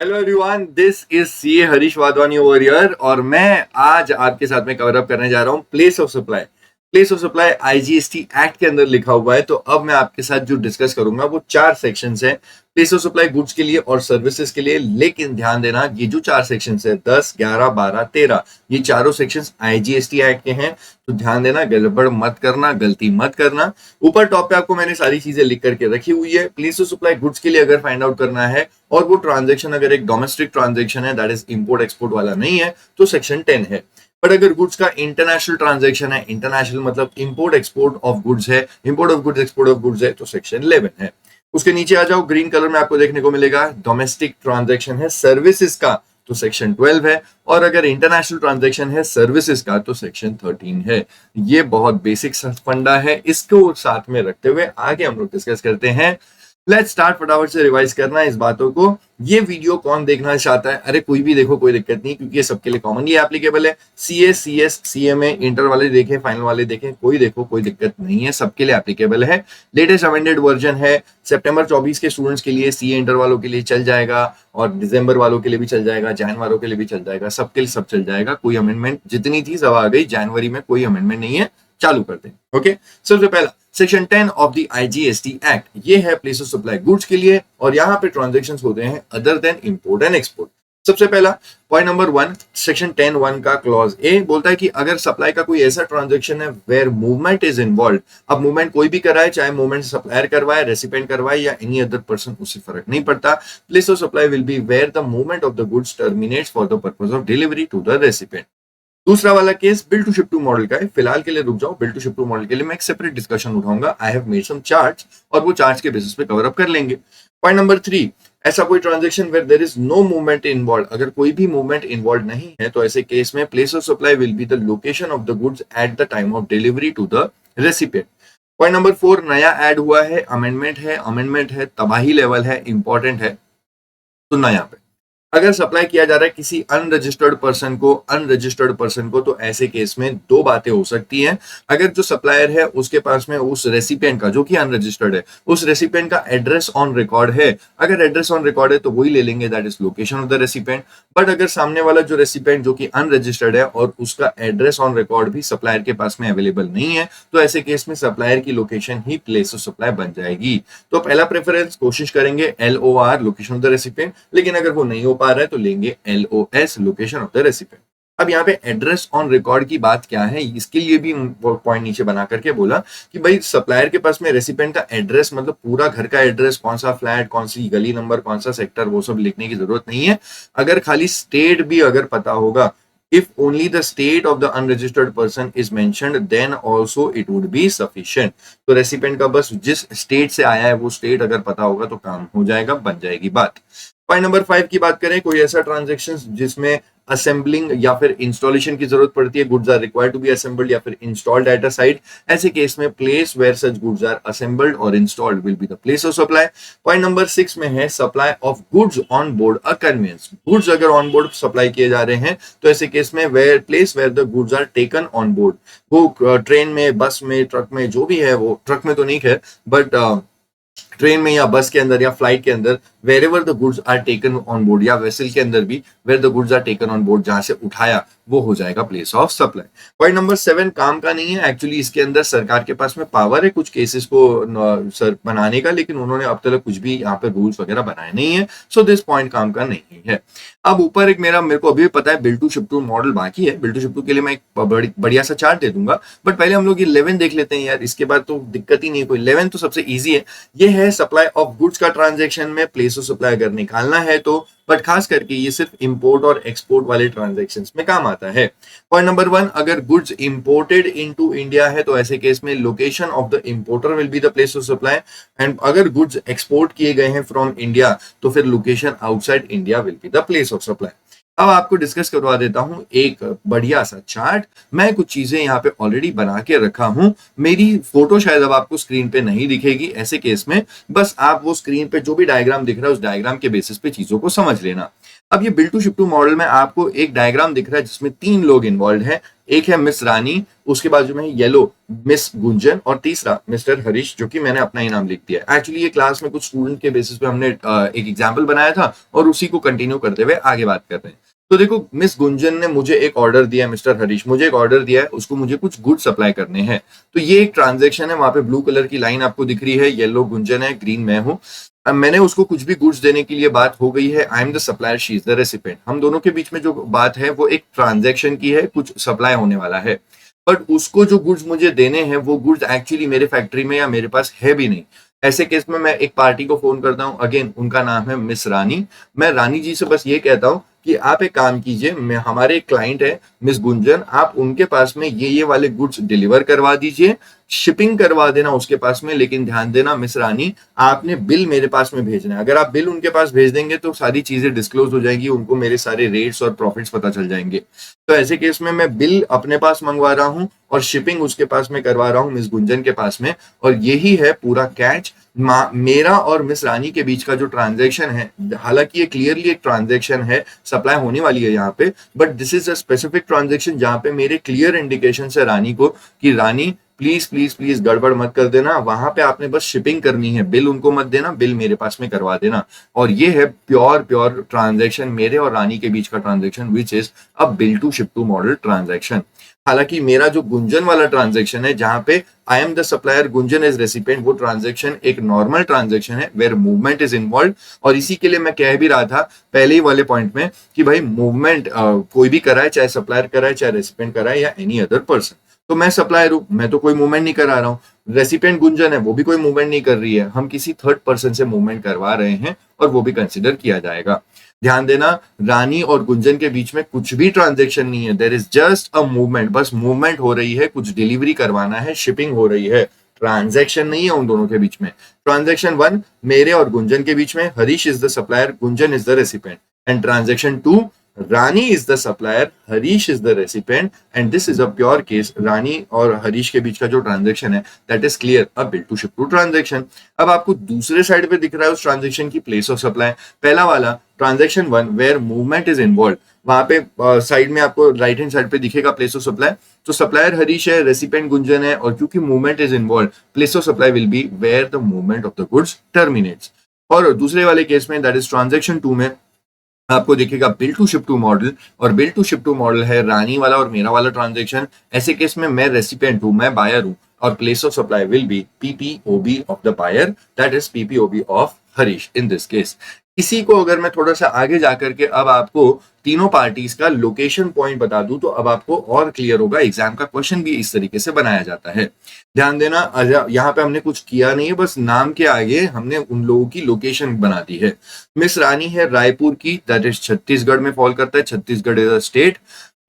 Hello everyone, this is CA Harish Wadhwani over here और मैं आज आपके साथ में कवर अप करने जा रहा हूँ place of supply. Place of supply IGST act के अंदर लिखा हुआ है। तो अब मैं आपके साथ जो डिस्कस करूंगा वो चार सेक्शंस हैं प्लेस ऑफ सप्लाई गुड्स के लिए और सर्विसेज के लिए। लेकिन ध्यान देना, ये जो चार सेक्शंस है 10, 11, 12, 13, ये चारों सेक्शंस आईजीएसटी एक्ट के हैं। तो ध्यान देना, गड़बड़ मत करना, गलती मत करना। ऊपर टॉप पे आपको मैंने सारी चीजें लिख करके रखी हुई है। प्लेस ऑफ सप्लाई गुड्स के लिए अगर फाइंड आउट करना है और वो ट्रांजेक्शन अगर एक डोमेस्टिक ट्रांजेक्शन है, दैट इज इंपोर्ट एक्सपोर्ट वाला नहीं है, तो सेक्शन 10 है। बट अगर गुड्स का इंटरनेशनल ट्रांजेक्शन है, इंटरनेशनल मतलब इंपोर्ट एक्सपोर्ट ऑफ गुड्स है, import of goods export of goods है, तो सेक्शन 11 है। उसके नीचे आ जाओ, ग्रीन कलर में आपको देखने को मिलेगा डोमेस्टिक ट्रांजेक्शन है सर्विसेज का, तो सेक्शन 12 है। और अगर इंटरनेशनल ट्रांजेक्शन है सर्विसेज का, तो सेक्शन 13 है। ये बहुत बेसिक फंडा है, इसको साथ में रखते हुए आगे हम लोग डिस्कस करते हैं। लेट्स स्टार्ट, फटाफट से रिवाइज करना इस बातों को। ये वीडियो कौन देखना चाहता है? अरे कोई भी देखो, कोई दिक्कत नहीं, क्योंकि ये सबके लिए कॉमनली एप्लीकेबल है। सीए, सीएस, सीएमए, इंटर वाले देखें, फाइनल वाले देखें, कोई देखो, कोई दिक्कत नहीं है, सबके लिए एप्लीकेबल है। लेटेस्ट अमेंडेड वर्जन है सितंबर 24 के स्टूडेंट्स के लिए, सीए इंटर वालों के लिए चल जाएगा और दिसंबर वालों के लिए भी चल जाएगा, जैन वालों के लिए भी चल जाएगा, सबके लिए सब चल जाएगा। कोई अमेंडमेंट जितनी थी सब आ गई, जनवरी में कोई अमेंडमेंट नहीं है, चालू करते हैं। ओके, सबसे पहला section 10 of the IGST act, ये है प्लेस ऑफ सप्लाई गुड्स के लिए और यहाँ पे ट्रांजैक्शंस होते हैं other than import and export. सबसे पहला पॉइंट नंबर 1, सेक्शन 10(1) का क्लॉज ए बोलता है कि अगर सप्लाई का कोई ऐसा ट्रांजैक्शन है वेयर मूवमेंट इज इन्वॉल्व, अब मूवमेंट कोई भी कराए, चाहे मूवमेंट सप्लायर करवाए, रेसिपिएंट करवाए या एनी अदर पर्सन, उससे फर्क नहीं पड़ता। Place of supply will be where the movement of the goods terminates for the purpose of delivery to the recipient. दूसरा वाला case bill to ship to model का है। फिलहाल के लिए रुक जाओ, bill to ship to model के लिए मैं एक सेपरेट डिस्कशन उठाऊंगा। I have made some charts और वो चार्ट्स के बेसिस पे कवर अप कर लेंगे। पॉइंट नंबर 3, ऐसा कोई transaction where there is no movement involve, अगर कोई भी मूवमेंट इन्वॉल्व नहीं है तो ऐसे केस में place of supply will be the location of the goods at the time of delivery to the recipient. Point number 4, नया ऐड हुआ है, अमेंडमेंट है, तबाही लेवल है, इंपॉर्टेंट है, सुनना यहाँ पे। अगर सप्लाई किया जा रहा है किसी अनरजिस्टर्ड पर्सन को, तो ऐसे केस में दो बातें हो सकती हैं। अगर जो सप्लायर है उसके पास में उस रेसिपिएंट का, जो कि अनरजिस्टर्ड है, उस रेसिपिएंट का एड्रेस ऑन रिकॉर्ड है, अगर एड्रेस ऑन रिकॉर्ड है तो वही ले लेंगे, that is location of the recipient. But अगर सामने वाला जो रेसिपिएंट जो कि अनरजिस्टर्ड है और उसका एड्रेस ऑन रिकॉर्ड भी सप्लायर के पास में अवेलेबल नहीं है, तो ऐसे केस में सप्लायर की location he place of supply बन जाएगी। तो पहला प्रेफरेंस कोशिश करेंगे LOR, location of the recipient, लेकिन अगर वो नहीं हो पा रहा है तो लेंगे LOS, location of the recipient. अब यहाँ पे एड्रेस ऑन रिकॉर्ड की बात क्या है, इसके लिए भी पॉइंट नीचे बना करके बोला कि भाई सप्लायर के पास में रेसिपिएंट का एड्रेस मतलब पूरा घर का एड्रेस, कौन सा फ्लैट, कौन सी गली नंबर, कौन सा सेक्टर, वो सब लिखने की जरूरत नहीं है। अगर खाली स्टेट भी अगर पता होगा, if only the state of the unregistered person is mentioned, then also it would be sufficient। तो रेसिपिएंट का बस जिस स्टेट से आया है वो स्टेट अगर पता होगा तो काम हो जाएगा, बन जाएगी बात। पॉइंट नंबर 5 की बात करें, कोई ऐसा ट्रांजैक्शन जिसमें असेंबलिंग या फिर इंस्टॉलेशन की जरूरत पड़ती है, goods are required to be assembled या फिर इंस्टॉल्ड एट अ साइट, ऐसे केस में place where such goods are assembled और installed will be the place of supply. Point number 6 में है supply of goods on board a conveyance. Goods अगर on board supply किए जा रहे हैं तो ऐसे केस में where place where the goods are taken on board, वो ट्रेन में, बस में, ट्रक में, जो भी है, वो ट्रक में तो नहीं है बट ट्रेन में या बस के अंदर या फ्लाइट के अंदर, wherever the goods are taken on board, या वेसल के अंदर भी where the goods are taken on board, जहां से उठाया वो हो जाएगा place of supply. Point number 7 काम का नहीं है, एक्चुअली इसके अंदर सरकार के पास में पावर है कुछ केसेस को सर बनाने का, लेकिन उन्होंने अब तक कुछ भी यहाँ पे रूल्स वगैरह बनाए नहीं है, सो दिस पॉइंट काम का नहीं है। अब ऊपर एक मेरे को अभी भी पता है bill to ship to model बाकी है, बिल टू शिप टू के लिए मैं एक बढ़िया सा चार्ट दे दूंगा, बट पहले हम लोग 11 देख लेते हैं यार, इसके बाद तो दिक्कत ही नहीं है कोई। 11 तो सबसे ईजी है, ये है सप्लाई ऑफ गुड्स का ट्रांजेक्शन में प्लेस ऑफ सप्लाई अगर निकालना है तो, बट खास करके ये सिर्फ इंपोर्ट और एक्सपोर्ट वाले ट्रांजैक्शंस में काम आता है। पॉइंट नंबर 1, अगर गुड्स इंपोर्टेड इनटू इंडिया है तो ऐसे केस में location of the importer will be the place of supply, and अगर गुड्स एक्सपोर्ट किए गए हैं फ्रॉम इंडिया तो फिर location outside India will be the place of supply. अब आपको डिस्कस करवा देता हूं एक बढ़िया सा चार्ट। मैं कुछ चीजें यहाँ पे ऑलरेडी बना के रखा हूं, मेरी फोटो शायद अब आपको स्क्रीन पे नहीं दिखेगी, ऐसे केस में बस आप वो स्क्रीन पे जो भी डायग्राम दिख रहा है उस डायग्राम के बेसिस पे चीजों को समझ लेना। अब ये bill to ship to model में आपको एक डायग्राम दिख रहा है जिसमें 3 लोग इन्वॉल्व हैं, एक है मिस रानी, उसके बाजू में येलो मिस गुंजन और तीसरा मिस्टर हरीश, जो कि मैंने अपना ही नाम लिख दिया। एक्चुअली ये क्लास में कुछ स्टूडेंट के बेसिस पे हमने एक एग्जाम्पल बनाया था और उसी को कंटिन्यू करते हुए आगे बात कर रहे हैं। तो देखो, मिस गुंजन ने मुझे एक ऑर्डर दिया, मिस्टर हरीश मुझे एक ऑर्डर दिया है, उसको मुझे कुछ गुड सप्लाई करने हैं। तो ये एक ट्रांजेक्शन है, वहां पे ब्लू कलर की लाइन आपको दिख रही है, येलो गुंजन है, ग्रीन मैं हूं। अब मैंने उसको कुछ भी गुड्स देने के लिए बात हो गई है, आई am the supplier, she is the recipient. हम दोनों के बीच में जो बात है वो एक ट्रांजेक्शन की है, कुछ सप्लाई होने वाला है। बट उसको जो गुड्स मुझे देने हैं वो गुड्स एक्चुअली मेरे फैक्ट्री में या मेरे पास है भी नहीं। ऐसे केस में मैं एक पार्टी को फोन करता हूँ, अगेन उनका नाम है मिस रानी। मैं रानी जी से बस ये कहता हूँ कि आप एक काम कीजिए, मैं हमारे एक क्लाइंट है मिस गुंजन, आप उनके पास में ये वाले गुड्स डिलीवर करवा दीजिए, शिपिंग करवा देना उसके पास में। लेकिन ध्यान देना मिस रानी, आपने बिल मेरे पास में भेजना है। अगर आप बिल उनके पास भेज देंगे तो सारी चीजें डिस्क्लोज हो जाएंगी, उनको मेरे सारे रेट्स और प्रॉफिट्स पता चल जाएंगे। तो ऐसे केस में मैं बिल अपने पास मंगवा रहा हूँ और शिपिंग उसके पास में करवा रहा हूँ, मिस गुंजन के पास में। और यही है पूरा कैच, मेरा और मिस रानी के बीच का जो ट्रांजैक्शन है। हालांकि ये क्लियरली एक ट्रांजैक्शन है, सप्लाई होने वाली है यहाँ पे, but this is a specific transaction जहां पे मेरे क्लियर इंडिकेशन है रानी को कि रानी प्लीज प्लीज प्लीज गड़बड़ मत कर देना, वहां पे आपने बस शिपिंग करनी है, बिल उनको मत देना, बिल मेरे पास में करवा देना। और ये है प्योर प्योर ट्रांजैक्शन, मेरे और रानी के बीच का transaction, which is a bill to ship to model transaction. हालांकि मेरा जो गुंजन वाला ट्रांजैक्शन है, जहां पे I am the supplier, Gunjan is recipient, वो ट्रांजैक्शन एक नॉर्मल ट्रांजैक्शन है वेयर मूवमेंट इज इन्वॉल्व। और इसी के लिए मैं कह भी रहा था पहले ही वाले पॉइंट में कि भाई मूवमेंट कोई भी कराए, चाहे सप्लायर कराए, चाहे रेसिपिएंट कराए या एनी अदर पर्सन। तो मैं सप्लायर हूं, मैं तो कोई मूवमेंट नहीं करा रहा हूं। रेसिपिएंट गुंजन है, वो भी कोई मूवमेंट नहीं कर रही है, हम किसी थर्ड पर्सन से मूवमेंट करवा रहे हैं और वो भी कंसिडर किया जाएगा। ध्यान देना, रानी और गुंजन के बीच में कुछ भी ट्रांजैक्शन नहीं है, there is just a movement, बस मूवमेंट हो रही है, कुछ डिलीवरी करवाना है, शिपिंग हो रही है, ट्रांजैक्शन नहीं है उन दोनों के बीच में। ट्रांजैक्शन 1 मेरे और गुंजन के बीच में, Harish is the supplier, Gunjan is the recipient. And transaction 2, Rani is the supplier, Harish is the recipient, and this is a pure case, Rani और हरीश के बीच का जो ट्रांजैक्शन है that is clear a bill to ship to transaction. अब आपको दूसरे साइड पे दिख रहा है उस ट्रांजैक्शन की प्लेस ऑफ सप्लाई। पहला वाला transaction 1 where movement is involve, वहां पे साइड में आपको राइट हैंड साइड पे दिखेगा प्लेस ऑफ सप्लाई। तो सप्लायर हरीश है, रेसिपिएंट गुंजन है, और क्योंकि movement is involve, place of supply will be where the movement of the goods terminates. और दूसरे वाले केस में दैट इज ट्रांजैक्शन 2 में आपको दिखेगा bill to ship to model, और bill to ship to model है रानी वाला और मेरा वाला ट्रांजैक्शन। ऐसे केस में मैं रेसिपिएंट हूं, मैं बायर हूं, और place of supply will be PPOB of the buyer, that is PPOB of Harish in this case. इसी को अगर मैं थोड़ा सा आगे जाकर के अब आपको तीनों पार्टीज का लोकेशन पॉइंट बता दूं तो अब आपको और क्लियर होगा। एग्जाम का क्वेश्चन भी इस तरीके से बनाया जाता है। ध्यान देना, यहाँ पे हमने कुछ किया नहीं है, बस नाम के आगे हमने उन लोगों की लोकेशन बना दी है। मिस रानी है रायपुर की, दैट इज छत्तीसगढ़ में फॉल करता है, Chhattisgarh is a state.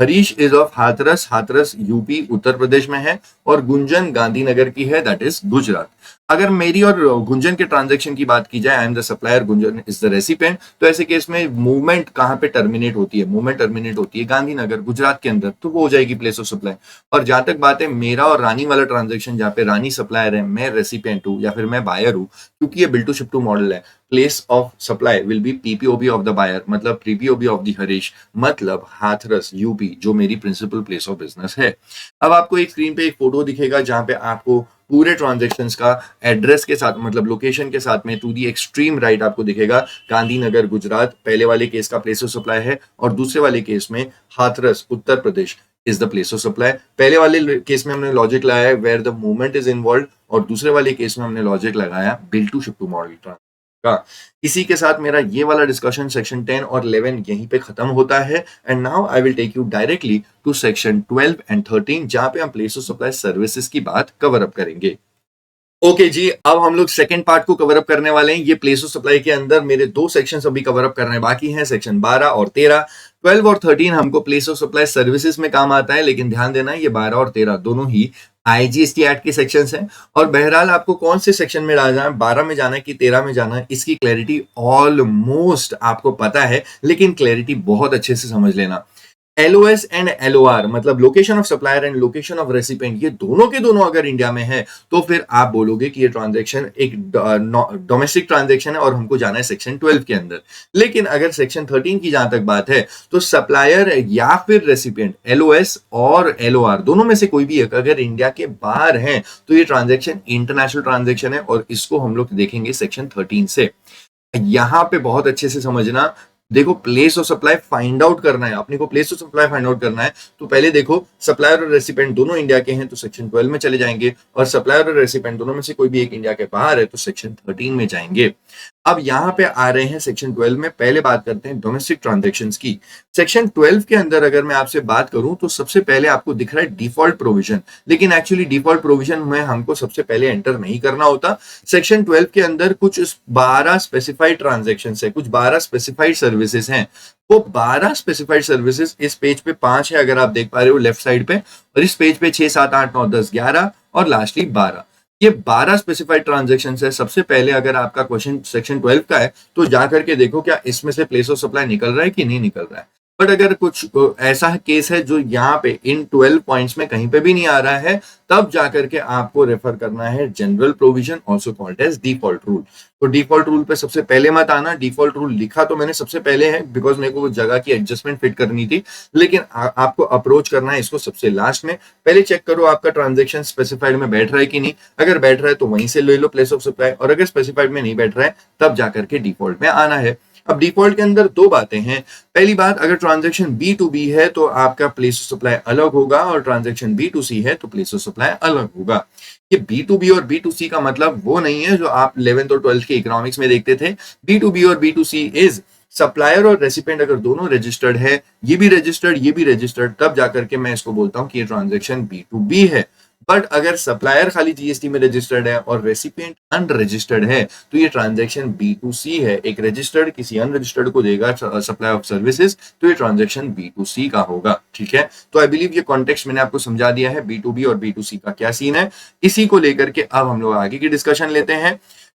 Harish is of Hathras, Hathras UP Uttar Pradesh में है, और गुंजन गांधीनगर की है, दैट इज गुजरात। अगर मेरी और गुंजन के ट्रांजैक्शन की बात की जाए, आई am the supplier, Gunjan is the recipient, तो ऐसे केस में मूवमेंट कहां पे टर्मिनेट होती है? मूवमेंट टर्मिनेट होती है गांधीनगर, गुजरात के अंदर, तो वो हो जाएगी प्लेस ऑफ सप्लाई। और जहां तक बात है मेरा और रानी वाला ट्रांजैक्शन, जहां पे रानी सप्लायर है, मैं रेसिपिएंट हूं या फिर मैं बायर हूं, क्योंकि ये bill to ship to model है, place of supply will be PPOB of the buyer, मतलब पीपीओबी ऑफ द हरीश, मतलब हाथरस यूपी, जो मेरी प्रिंसिपल प्लेस ऑफ बिजनेस है। अब आपको एक स्क्रीन पे एक फोटो दिखेगा जहां पे आपको पूरे ट्रांजैक्शंस का एड्रेस के साथ, मतलब लोकेशन के साथ में टू दी एक्सट्रीम राइट आपको दिखेगा गांधीनगर गुजरात, पहले वाले केस का प्लेस ऑफ सप्लाई है, और दूसरे वाले केस में Hathras Uttar Pradesh is the place of supply. पहले वाले केस में हमने लॉजिक लगाया है where the movement is involve, और दूसरे वाले केस में हमने लॉजिक लगाया bill to ship to model का। इसी के साथ मेरा ये वाला डिस्कशन सेक्शन 10 और 11 यहीं पे खत्म होता है। And now I will take you directly to section 12 एंड 13, जहां पे हम प्लेस ऑफ सप्लाई सर्विसेज की बात कवर अप करेंगे। ओके जी, अब हम लोग सेकंड पार्ट को कवर अप करने वाले हैं। ये प्लेस ऑफ सप्लाई के अंदर मेरे दो सेक्शंस अभी कवर अप करने बाकी हैं, सेक्शन 12 और 13। 12 और 13 हमको प्लेस ऑफ सप्लाई सर्विसेज में काम आता है, लेकिन ध्यान देना ये 12 और 13 दोनों ही आईजीएसटी एक्ट के सेक्शंस हैं। और बहरहाल आपको कौन से सेक्शन में जाना है, 12 में जाना है कि 13 में जाना है, इसकी क्लैरिटी ऑलमोस्ट आपको पता है, लेकिन क्लैरिटी बहुत अच्छे से समझ लेना। LOS एंड LOR मतलब location of supplier and location of recipient, ये दोनों के दोनों अगर इंडिया में है तो फिर आप बोलोगे कि ये ट्रांजैक्शन एक डोमेस्टिक ट्रांजैक्शन है और हमको जाना है सेक्शन 12 के अंदर। लेकिन अगर सेक्शन 13 की जहां तक बात है तो सप्लायर या फिर रेसिपिएंट LOS और LOR दोनों में से कोई भी एक अगर इंडिया के बाहर है तो ये ट्रांजैक्शन इंटरनेशनल ट्रांजैक्शन है और इसको हम लोग देखेंगे सेक्शन 13 से। यहां पे बहुत अच्छे से समझना, देखो place of supply find out करना है अपने को, place of supply find out करना है तो पहले देखो सप्लायर और रेसिपिएंट दोनों इंडिया के हैं तो सेक्शन 12 में चले जाएंगे, और सप्लायर और रेसिपिएंट दोनों में से कोई भी एक इंडिया के बाहर है तो सेक्शन 13 में जाएंगे। अब यहां पे आ रहे हैं सेक्शन 12 में, पहले बात करते हैं डोमेस्टिक ट्रांजैक्शंस की। सेक्शन 12 के अंदर अगर मैं आपसे बात करूं तो सबसे पहले आपको दिख रहा है डिफॉल्ट प्रोविजन, लेकिन एक्चुअली डिफॉल्ट प्रोविजन में हमको सबसे पहले एंटर नहीं करना होता। सेक्शन 12 के अंदर कुछ 12 स्पेसिफाइड ट्रांजैक्शन है, कुछ 12 स्पेसिफाइड सर्विसेज हैं। वो 12 स्पेसिफाइड सर्विसेज इस पेज पे 5 है अगर आप देख पा रहे हो लेफ्ट साइड पे, और इस पेज पे 6 7 8 9 10 11 और लास्टली 12, ये 12 स्पेसिफाइड ट्रांजैक्शन है। सबसे पहले अगर आपका क्वेश्चन सेक्शन 12 का है तो जाकर के देखो क्या इसमें से प्लेस ऑफ सप्लाई निकल रहा है कि नहीं निकल रहा है। बट अगर कुछ ऐसा केस है जो यहाँ पे इन 12 पॉइंट्स में कहीं पे भी नहीं आ रहा है, तब जाकर के आपको रेफर करना है general provision also called as default rule. तो डिफॉल्ट रूल पे सबसे पहले मत आना। डिफॉल्ट रूल लिखा तो मैंने सबसे पहले है बिकॉज मेरे को जगह की एडजस्टमेंट फिट करनी थी, लेकिन आपको अप्रोच करना है इसको सबसे लास्ट में। पहले चेक करो आपका ट्रांजेक्शन स्पेसिफाइड में बैठ रहा है कि नहीं, अगर बैठ रहा है तो वहीं से ले लो प्लेस ऑफ सप्लाई, और अगर स्पेसिफाइड में नहीं बैठ रहा है तब जाकर के डिफॉल्ट में आना है। अब डिफॉल्ट के अंदर दो बातें हैं। पहली बात, अगर ट्रांजैक्शन B2B है तो आपका प्लेस ऑफ सप्लाई अलग होगा, और ट्रांजैक्शन B2C है तो प्लेस ऑफ सप्लाई अलग होगा। ये B2B और B2C का मतलब वो नहीं है जो आप 11th और 12th के इकोनॉमिक्स में देखते थे। B2B और B2C इज सप्लायर और रेसिपिएंट अगर दोनों रजिस्टर्ड है, ये भी रजिस्टर्ड, तब जाकर के मैं इसको बोलता हूं कि ये ट्रांजैक्शन B2B है। बट अगर सप्लायर खाली जीएसटी में रजिस्टर्ड है और रेसिपिएंट अनरजिस्टर्ड है तो ये ट्रांजैक्शन B2C है। एक रजिस्टर्ड किसी अनरजिस्टर्ड को देगा सप्लाई ऑफ सर्विसेज, तो ये ट्रांजैक्शन B2C का होगा। ठीक है, तो आई बिलीव ये कॉन्टेक्स्ट मैंने आपको समझा दिया है B2B और B2C का क्या सीन है। इसी को लेकर के अब हम लोग आगे की डिस्कशन लेते हैं।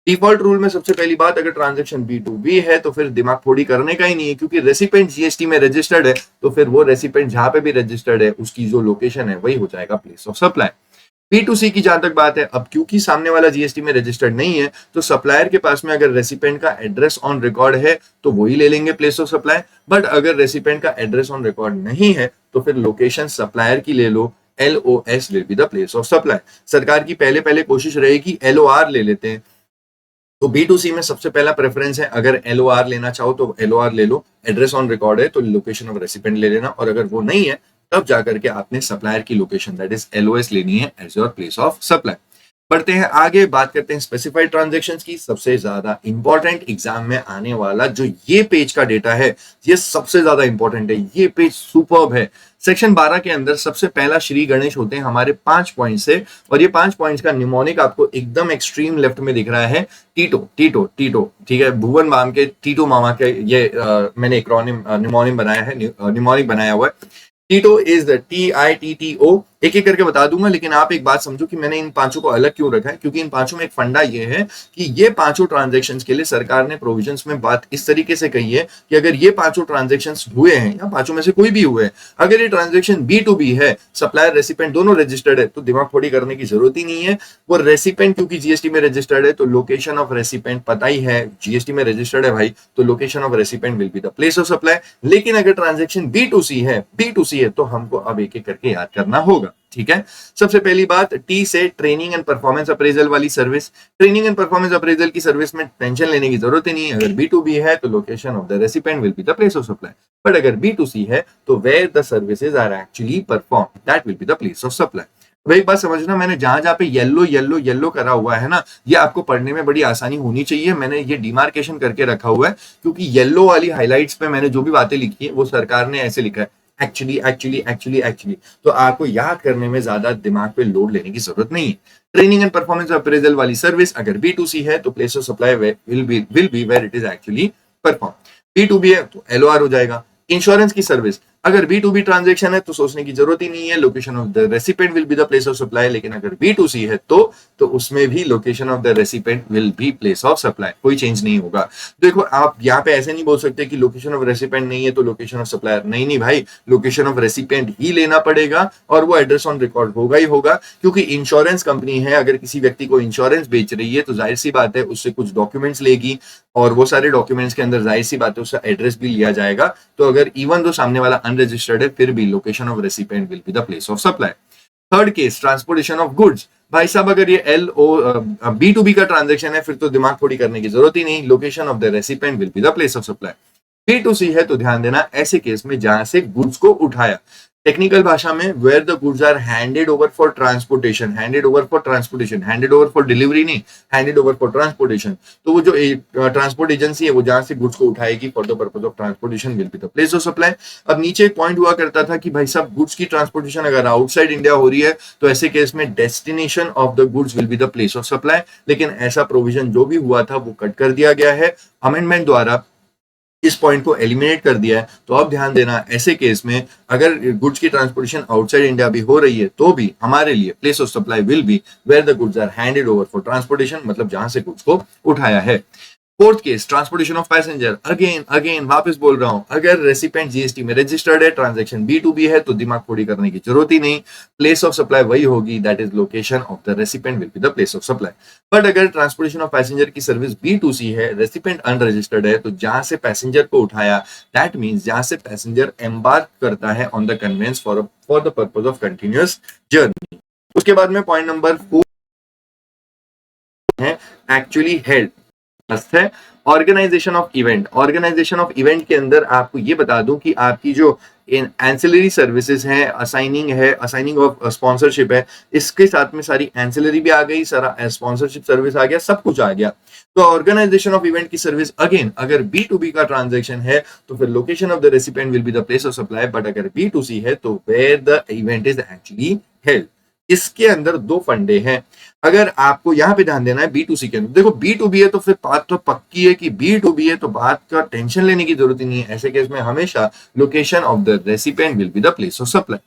डिफॉल्ट रूल में सबसे पहली बात, अगर ट्रांजैक्शन B2B है तो फिर दिमाग थोड़ी करने का ही नहीं है, क्योंकि रेसिपिएंट जीएसटी में रजिस्टर्ड है तो फिर वो रेसिपिएंट जहां पे भी रजिस्टर्ड है उसकी जो लोकेशन है वही हो जाएगा प्लेस ऑफ सप्लाई। B2C की जहां तक बात है, अब क्योंकि सामने वाला जीएसटी में रजिस्टर्ड नहीं है तो सप्लायर के पास में अगर रेसिपिएंट का एड्रेस ऑन रिकॉर्ड है तो वही ले लेंगे प्लेस ऑफ सप्लाई। बट अगर रेसिपिएंट का एड्रेस ऑन रिकॉर्ड नहीं है तो फिर लोकेशन सप्लायर की ले लो, LOS will be the place of supply. सरकार की पहले कोशिश रहेगी LOR ले लेते हैं, तो B2C में सबसे पहला प्रेफरेंस है अगर LOR लेना चाहो तो LOR ले लो, एड्रेस ऑन रिकॉर्ड है तो लोकेशन ऑफ रेसिपिएंट ले लेना, और अगर वो नहीं है तब जाकर के आपने सप्लायर की लोकेशन दैट इज LOS लेनी है as your place of supply. बढ़ते हैं आगे, बात करते हैं स्पेसिफाइड ट्रांजैक्शंस की। सबसे ज्यादा इंपॉर्टेंट एग्जाम में आने वाला जो ये पेज का डेटा है ये सबसे ज्यादा इंपॉर्टेंट है, ये पेज सुपर्ब है। सेक्शन 12 के अंदर सबसे पहला श्री गणेश होते हैं हमारे 5 पॉइंट से, और ये 5 पॉइंट्स का निमोनिक आपको एकदम एक्सट्रीम लेफ्ट में दिख रहा है, टीटो। ठीक है, भुवन बाम के टीटो मामा के ये मैंने एक्रोनिम निमोनिक बनाया है, निमोनिक बनाया हुआ है। टीटो इज द TITTO। एक एक करके बता दूंगा, लेकिन आप एक बात समझो कि मैंने इन पांचों को अलग क्यों रखा है, क्योंकि इन पांचों में एक फंडा ये है कि ये पांचों ट्रांजैक्शंस के लिए सरकार ने प्रोविजंस में बात इस तरीके से कही है कि अगर ये पांचों ट्रांजैक्शंस हुए हैं या पांचों में से कोई भी हुए हैं, अगर ये ट्रांजैक्शन B2B है, सप्लायर रेसिपिएंट दोनों रजिस्टर्ड है, तो दिमाग फोड़ी करने की जरूरत ही नहीं है। वो रेसिपिएंट क्योंकि जीएसटी में रजिस्टर्ड है तो लोकेशन ऑफ रेसिपिएंट पता ही है, जीएसटी में रजिस्टर्ड है भाई, तो location of recipient will be the place of supply. लेकिन अगर ट्रांजैक्शन B2C है तो हमको अब एक एक करके याद करना होगा। ठीक है, सबसे पहली बात T से ट्रेनिंग एंड परफॉर्मेंस अप्रेजल वाली service. Training and performance appraisal की सर्विस में टेंशन लेने की जरूरत ही नहीं है। अगर B2B है तो location of the recipient will be the place of supply, but अगर B2C है तो where the services are actually perform that will be the place of supply. भाई एक बात समझना, मैंने जहां पे येलो करा हुआ है ना, ये आपको पढ़ने में बड़ी आसानी होनी चाहिए। मैंने ये डिमार्केशन करके रखा हुआ है क्योंकि येलो वाली हाइलाइट्स पे मैंने जो भी बातें लिखी है वो सरकार ने ऐसे लिखा है, एक्चुअली। तो आपको याद करने में ज्यादा दिमाग पे लोड लेने की जरूरत नहीं है। ट्रेनिंग एंड परफॉर्मेंस अप्रेजल वाली सर्विस अगर B2C है तो place of supply will be where it is actually perform. B2B है तो LOR हो जाएगा। इंश्योरेंस की सर्विस अगर B2B ट्रांजेक्शन है तो सोचने की जरूरत ही नहीं है, location of the recipient will be the place of supply. लेकिन अगर B2C है तो उसमें भी location of the recipient will B place of supply, कोई चेंज नहीं होगा। देखो आप यहाँ पे ऐसे नहीं बोल सकते कि लोकेशन ऑफ रेसिपेंट नहीं है तो लोकेशन ऑफ सप्लायर नहीं, नहीं भाई, लोकेशन ऑफ रेसिपेंट ही लेना पड़ेगा और वो एड्रेस ऑन रिकॉर्ड होगा ही होगा, क्योंकि इंश्योरेंस कंपनी है, अगर किसी व्यक्ति को इंश्योरेंस बेच रही है तो जाहिर सी बात है उससे कुछ डॉक्यूमेंट्स लेगी और वो सारे डॉक्यूमेंट्स के अंदर जाहिर सी बात है उसका एड्रेस भी लिया जाएगा। तो अगर इवन दो सामने वाला अनरजिस्टर्ड है फिर भी location of recipient will be the place of supply. Third case, transportation of goods. भाई साहब अगर ये B2B का ट्रांजेक्शन है फिर तो दिमाग थोड़ी करने की जरूरत ही नहीं, location of the recipient will be the place of supply. B2C है तो ध्यान देना ऐसे केस में जहां से गुड्स को उठाया, टेक्निकल भाषा में where the goods are handed over for transportation, handed over for transportation, handed over for delivery नहीं, हैंडेड ओवर फॉर ट्रांसपोर्टेशन। तो वो जो ट्रांसपोर्ट एजेंसी है वो जहां से गुड्स को उठाएगी for the purpose of transportation will be the place of supply. अब नीचे एक पॉइंट हुआ करता था कि भाई साहब गुड्स की ट्रांसपोर्टेशन अगर आउटसाइड इंडिया हो रही है तो ऐसे केस में destination of the goods will be the place of supply, लेकिन ऐसा प्रोविजन जो भी हुआ था वो कट कर दिया गया है अमेंडमेंट द्वारा, इस पॉइंट को एलिमिनेट कर दिया है। तो अब ध्यान देना ऐसे केस में अगर गुड्स की ट्रांसपोर्टेशन आउटसाइड इंडिया भी हो रही है तो भी हमारे लिए place of supply will be where the goods are handed over for transportation, मतलब जहां से गुड्स को उठाया है। Fourth case, transportation of passenger. Again वापस बोल रहा हूं, अगर रेसिपेंट जीएसटी में रजिस्टर्ड है, ट्रांजैक्शन B2B है तो दिमाग फोड़ी करने की जरूरत ही नहीं, प्लेस ऑफ सप्लाई वही होगी, that is location of the recipient will be the place of supply. But अगर ट्रांसपोर्टेशन ऑफ पैसेंजर की सर्विस B2C है, रेसिपेंट अनरजिस्टर्ड है, तो जहां से पैसेंजर को उठाया दैट मींस जहां से पैसेंजर एम्बार्क करता है on the conveyance for the purpose of continuous journey. उसके बाद में पॉइंट नंबर 4 है एक्चुअली हेल्ड है organisation of event. Organisation of event के अंदर आपको ये बता दूं कि आपकी जो एंसिलरी सर्विसेज है, असाइनिंग ऑफ स्पॉन्सरशिप है, इसके साथ में सारी एंसिलरी भी आ गई, सारा स्पॉन्सरशिप सर्विस आ गया, सब कुछ आ गया। तो ऑर्गेनाइजेशन ऑफ इवेंट की सर्विस अगेन अगर B2B का ट्रांजैक्शन है तो फिर location of the recipient will be the place of supply, but अगर B2C है तो where the event is actually held. इसके अंदर दो फंडे हैं, अगर आपको यहां पे ध्यान देना है B2C के अंदर। देखो B2B है तो फिर बात तो पक्की है कि B2B है तो बात का टेंशन लेने की जरूरत ही नहीं है। ऐसे केस में हमेशा location of the recipient will be the place of supply.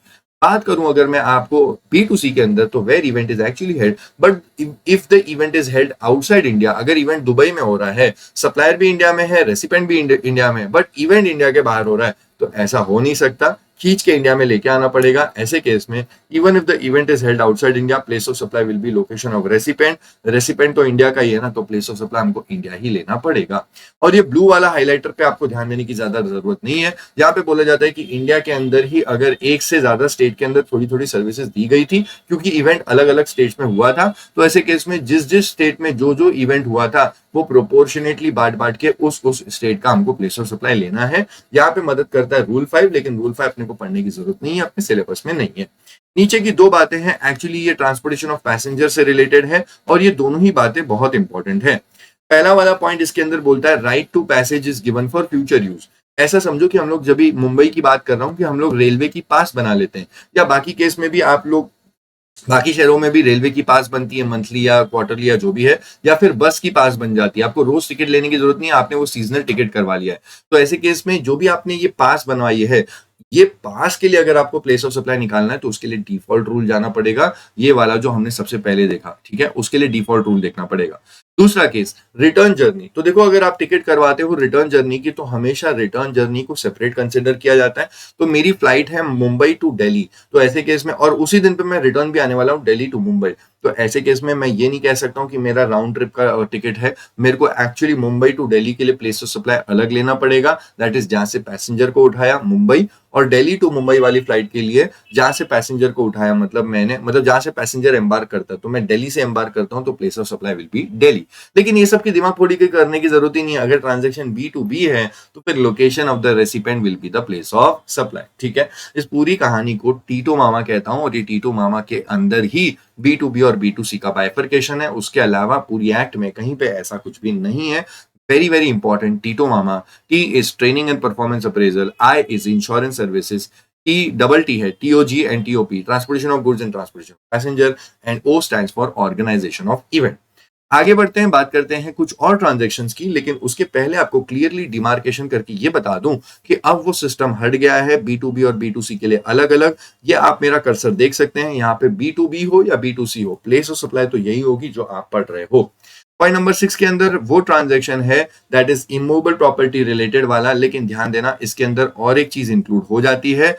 बात करूं अगर मैं आपको B2C के अंदर तो where event is actually held, but if the event is held outside India, अगर इवेंट दुबई में हो रहा है, सप्लायर भी इंडिया में है, रेसिपेंट भी इंडिया में, बट इवेंट इंडिया के बाहर हो रहा है, तो ऐसा हो नहीं सकता, खींच के इंडिया में लेके आना पड़ेगा। ऐसे केस में even if the event is held outside India, place of supply will be location of recipient. Recipient तो इंडिया का ही है ना, तो प्लेस ऑफ सप्लाई हमको इंडिया ही लेना पड़ेगा। और ये ब्लू वाला हाइलाइटर पे आपको ध्यान देने की ज्यादा जरूरत नहीं है। यहाँ पे बोला जाता है कि इंडिया के अंदर ही अगर एक से ज्यादा स्टेट के अंदर थोड़ी थोड़ी सर्विसेज दी गई थी, क्योंकि इवेंट अलग अलग स्टेट्स में हुआ था, तो ऐसे केस में जिस जिस स्टेट में जो जो इवेंट हुआ था वो प्रोपोर्शनेटली बांट के उस स्टेट का हमको प्लेस ऑफ सप्लाई लेना है। यहाँ पे मदद करता है रूल 5, लेकिन रूल 5 अपने को पढ़ने की जरूरत नहीं है, अपने सिलेबस में नहीं है। नीचे की दो बातें हैं, एक्चुअली ये ट्रांसपोर्टेशन ऑफ पैसेंजर से रिलेटेड है और ये दोनों ही बातें बहुत इंपॉर्टेंट है। पहला वाला पॉइंट इसके अंदर बोलता है right to passage is given for future use. ऐसा समझो कि हम लोग जब भी मुंबई की बात कर रहा हूं कि हम लोग रेलवे की पास बना लेते हैं, या बाकी केस में भी आप लोग बाकी शहरों में भी रेलवे की पास बनती है मंथली या क्वार्टरली या जो भी है, या फिर बस की पास बन जाती है, आपको रोज टिकट लेने की जरूरत नहीं है, आपने वो सीजनल टिकट करवा लिया है। तो ऐसे केस में जो भी आपने ये पास बनवाई है, ये पास के लिए अगर आपको प्लेस ऑफ सप्लाई निकालना है तो उसके लिए डिफॉल्ट रूल जाना पड़ेगा, ये वाला जो हमने सबसे पहले देखा, ठीक है, उसके लिए डिफॉल्ट रूल देखना पड़ेगा। दूसरा केस रिटर्न जर्नी। तो देखो अगर आप टिकट करवाते हो रिटर्न जर्नी की तो हमेशा रिटर्न जर्नी को सेपरेट कंसिडर किया जाता है। तो मेरी फ्लाइट है मुंबई टू दिल्ली, तो ऐसे केस में और उसी दिन पे मैं रिटर्न भी आने वाला हूँ दिल्ली टू मुंबई, तो ऐसे केस में मैं ये नहीं कह सकता हूँ कि मेरा राउंड ट्रिप का टिकट है, मेरे को एक्चुअली मुंबई टू दिल्ली के लिए प्लेस ऑफ सप्लाई अलग लेना पड़ेगा, दैट इज जहां से पैसेंजर को उठाया मुंबई, और दिल्ली टू मुंबई वाली फ्लाइट के लिए जहां से पैसेंजर को उठाया मतलब जहां से पैसेंजर एम्बार्क करता है, तो मैं दिल्ली से एम्बार्क करता हूं तो place of supply will B Delhi. लेकिन ये सब की दिमाग फोड़ी करने की जरूरत ही नहीं है, अगर ट्रांजेक्शन B2B है तो फिर location of the recipient will be the place of supply, ठीक है। इस पूरी कहानी को टीटो मामा कहता हूं और ये टीटो मामा के अंदर ही B2B और B2C का बाइफरकेशन है, उसके अलावा पूरी एक्ट में कहीं पे ऐसा कुछ भी नहीं है। Very, very important. Tito Mama. T is training and performance appraisal. I is insurance services. T है TOG and TOP. Transportation of goods and transportation of passenger. And O stands for organization of event. आगे बढ़ते हैं, बात करते हैं कुछ और transactions की, लेकिन उसके पहले आपको क्लियरली डिमार्केशन करके ये बता दूं कि अब वो सिस्टम हट गया है B2B और B2C के लिए अलग अलग। ये आप मेरा कर्सर देख सकते हैं, यहाँ पे B2B हो या B2C हो, प्लेस ऑफ सप्लाई तो यही होगी जो आप पढ़ रहे हो। पॉइंट नंबर 6 के अंदर वो ट्रांजैक्शन है that is immovable property related वाला, लेकिन ध्यान देना इसके अंदर और एक चीज इंक्लूड हो जाती है।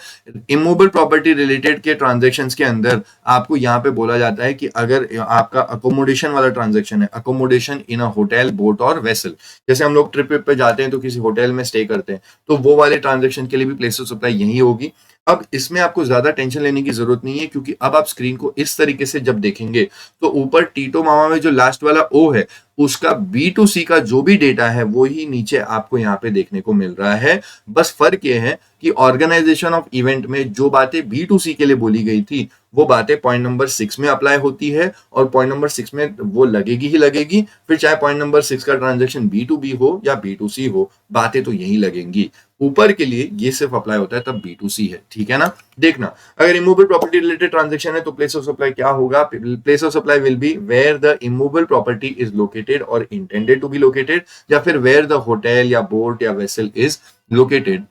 इमूवेबल प्रॉपर्टी रिलेटेड के ट्रांजैक्शंस के अंदर आपको यहाँ पे बोला जाता है कि अगर आपका अकोमोडेशन वाला ट्रांजैक्शन है, अकोमोडेशन इन अ होटल, बोट और वेसल, जैसे हम लोग ट्रिप पे जाते हैं तो किसी होटल में स्टे करते हैं, तो वो वाले ट्रांजैक्शन के लिए भी प्लेस ऑफ सप्लाई यही होगी। अब इसमें आपको ज्यादा टेंशन लेने की जरूरत नहीं है, क्योंकि अब आप स्क्रीन को इस तरीके से जब देखेंगे तो ऊपर टीटो मामा में जो लास्ट वाला ओ है उसका B2C का जो भी डेटा है वो ही नीचे आपको यहाँ पे देखने को मिल रहा है। बस फर्क ये है कि ऑर्गेनाइजेशन ऑफ इवेंट में जो बातें B2C के लिए बोली गई थी वो बातें पॉइंट नंबर 6 में अप्लाई होती है, और पॉइंट नंबर 6 में वो लगेगी ही लगेगी, फिर चाहे पॉइंट नंबर 6 का ट्रांजैक्शन B2B हो या B2C हो, बातें तो यही लगेंगी। ऊपर के लिए ये सिर्फ अप्लाई होता है तब B2C है, ठीक है ना। देखना, अगर इमूवेबल प्रॉपर्टी रिलेटेड ट्रांजैक्शन है तो प्लेस ऑफ सप्लाई क्या होगा, place of supply will be where the immovable property is located और इंटेंडेड टू बी लोकेटेड, या फिर वेयर द होटल या बोट या vessel is located,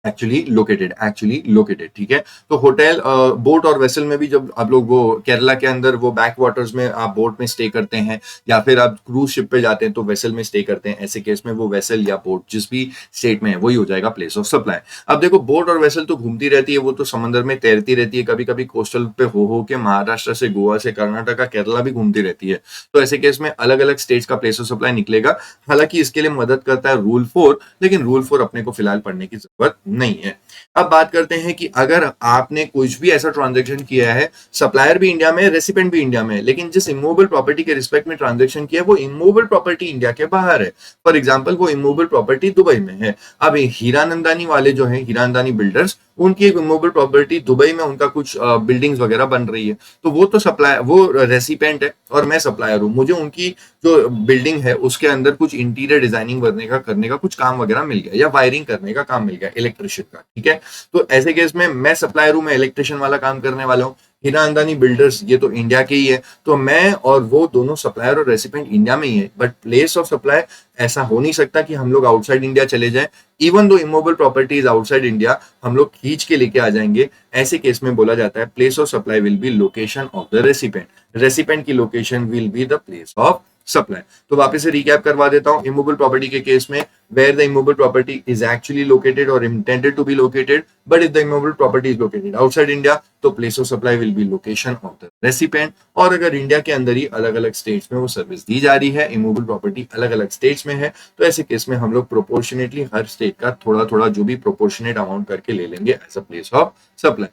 actually located, ठीक है। तो होटल, बोट और वेसल में भी जब आप लोग वो केरला के अंदर वो बैक वाटर्स में आप बोट में स्टे करते हैं, या फिर आप क्रूज शिप पे जाते हैं तो वेसल में स्टे करते हैं, ऐसे केस में वो वेसल या बोट जिस भी स्टेट में है वही हो जाएगा प्लेस ऑफ सप्लाई। अब देखो, बोट और वेसल तो घूमती रहती है, वो तो समंदर में तैरती रहती है, कभी कभी कोस्टल पे हो के महाराष्ट्र से, गोवा से, कर्नाटका, केरला भी घूमती रहती है, तो ऐसे केस में अलग अलग स्टेट्स का प्लेस ऑफ सप्लाई निकलेगा। हालांकि इसके लिए मदद करता है रूल 4, लेकिन रूल 4 अपने को फिलहाल पढ़ने की जरूरत नहीं है। अब बात करते हैं कि अगर आपने कुछ भी ऐसा ट्रांजैक्शन किया है, सप्लायर भी इंडिया में, रेसिपेंट भी इंडिया में, लेकिन जिस इमूवेबल प्रॉपर्टी के रिस्पेक्ट में ट्रांजैक्शन किया है वो इमूवेबल प्रॉपर्टी इंडिया के बाहर है, फॉर एग्जांपल वो इमूवेबल प्रॉपर्टी दुबई में है। अब हीरानंदानी वाले जो है, हीरानंदानी बिल्डर्स, उनकी एक इमूवेबल प्रॉपर्टी दुबई में, उनका कुछ बिल्डिंग्स वगैरह बन रही है, तो वो तो सप्लाई, वो रेसिपेंट है और मैं सप्लायर हूँ, मुझे उनकी जो बिल्डिंग है उसके अंदर कुछ इंटीरियर डिजाइनिंग करने का कुछ काम वगैरह मिल गया, या वायरिंग करने का काम मिल गया, इलेक्ट्रिशियन का, ठीक है। तो ऐसे केस में मैं सप्लायर हूं, मैं इलेक्ट्रिशियन वाला काम करने वाला हूँ, हीरा अंदानी बिल्डर्स ये तो इंडिया के ही है, तो मैं और वो दोनों सप्लायर और रेसिपेंट इंडिया में ही है, बट प्लेस ऑफ सप्लाई ऐसा हो नहीं सकता कि हम लोग आउटसाइड इंडिया चले जाएं, even though immovable properties outside India हम लोग खींच के लेके आ जाएंगे। ऐसे केस में बोला जाता है place of supply will be location of the recipient, recipient की location will be the place of supply. तो वापस से रिकैप करवा देता हूं, इमूवेबल प्रॉपर्टी के केस में where the immovable property is actually located or intended to be located, but if the immovable property is located outside India, तो place of supply will be location of the recipient। और अगर India के अंदर ही अलग अलग states में वो service दी जा रही है, इमूवेबल प्रॉपर्टी अलग अलग स्टेट्स में है, तो ऐसे केस में हम लोग प्रोपोर्शनेटली हर स्टेट का थोड़ा थोड़ा जो भी प्रोपोर्शनेट अमाउंट करके ले लेंगे as a place of supply.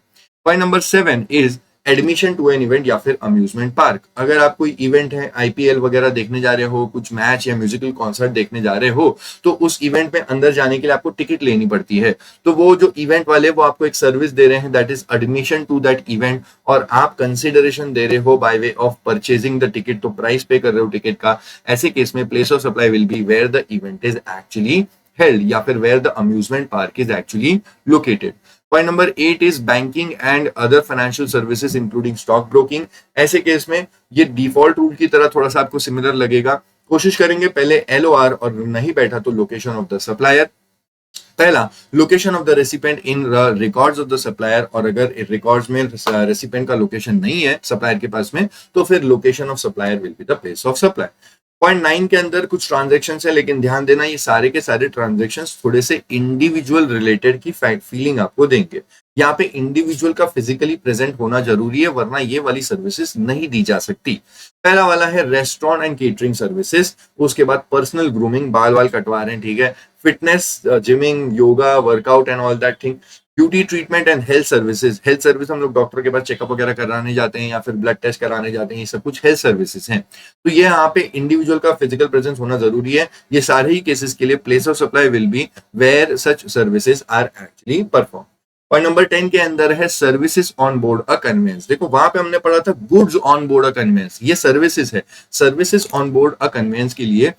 Point number 7 is admission to an event या फिर अम्यूजमेंट पार्क। अगर आप कोई इवेंट है, IPL वगैरह देखने जा रहे हो, कुछ मैच या म्यूजिकल कॉन्सर्ट देखने जा रहे हो, तो उस इवेंट में अंदर जाने के लिए आपको टिकट लेनी पड़ती है। तो वो जो इवेंट वाले वो आपको एक सर्विस दे रहे हैं, that is admission to that event, और आप कंसिडरेशन दे रहे हो by way of purchasing the ticket, तो प्राइस पे कर रहे हो टिकट का। ऐसे केस में place of supply will be where the event is actually held, या फिर where the amusement park is actually located. Point number 8 is banking and other financial services including stock broking. ऐसे case में ये default rule की तरह थोड़ा सा आपको सिमिलर लगेगा। कोशिश करेंगे पहले LOR, और नहीं बैठा तो लोकेशन ऑफ द सप्लायर। पहला, location of the recipient in records of the supplier, और अगर रिकॉर्ड्स में रेसिपेंट का लोकेशन नहीं है सप्लायर के पास में, तो फिर location of supplier will be the place of supply. Point 9 के अंदर कुछ ट्रांजेक्शन है, लेकिन ध्यान देना ये सारे के सारे ट्रांजेक्शन थोड़े से इंडिविजुअल रिलेटेड की फीलिंग आपको देंगे। यहाँ पे इंडिविजुअल का फिजिकली प्रेजेंट होना जरूरी है, वरना ये वाली सर्विसेज नहीं दी जा सकती। पहला वाला है रेस्टोरेंट एंड केटरिंग सर्विसेज, उसके बाद पर्सनल ग्रूमिंग, बाल वाल कटवा रहे हैं, ठीक है, fitness, gymming, yoga, workout and all that thing, beauty treatment and health services. Health service हम लोग डॉक्टर के पास चेकअप वगैरह कराने जाते हैं या फिर ब्लड टेस्ट कराने जाते हैं, ये सब कुछ हेल्थ सर्विसेज हैं। तो ये यहाँ पे इंडिविजुअल का फिजिकल प्रेजेंस होना जरूरी है। ये सारे ही केसेस के लिए place of supply will be where such services are actually perform. Point number 10 के अंदर है services on board a conveyance. देखो वहां पे हमने पढ़ा था goods on board a conveyance, ये सर्विसेज है। Services on board a conveyance के लिए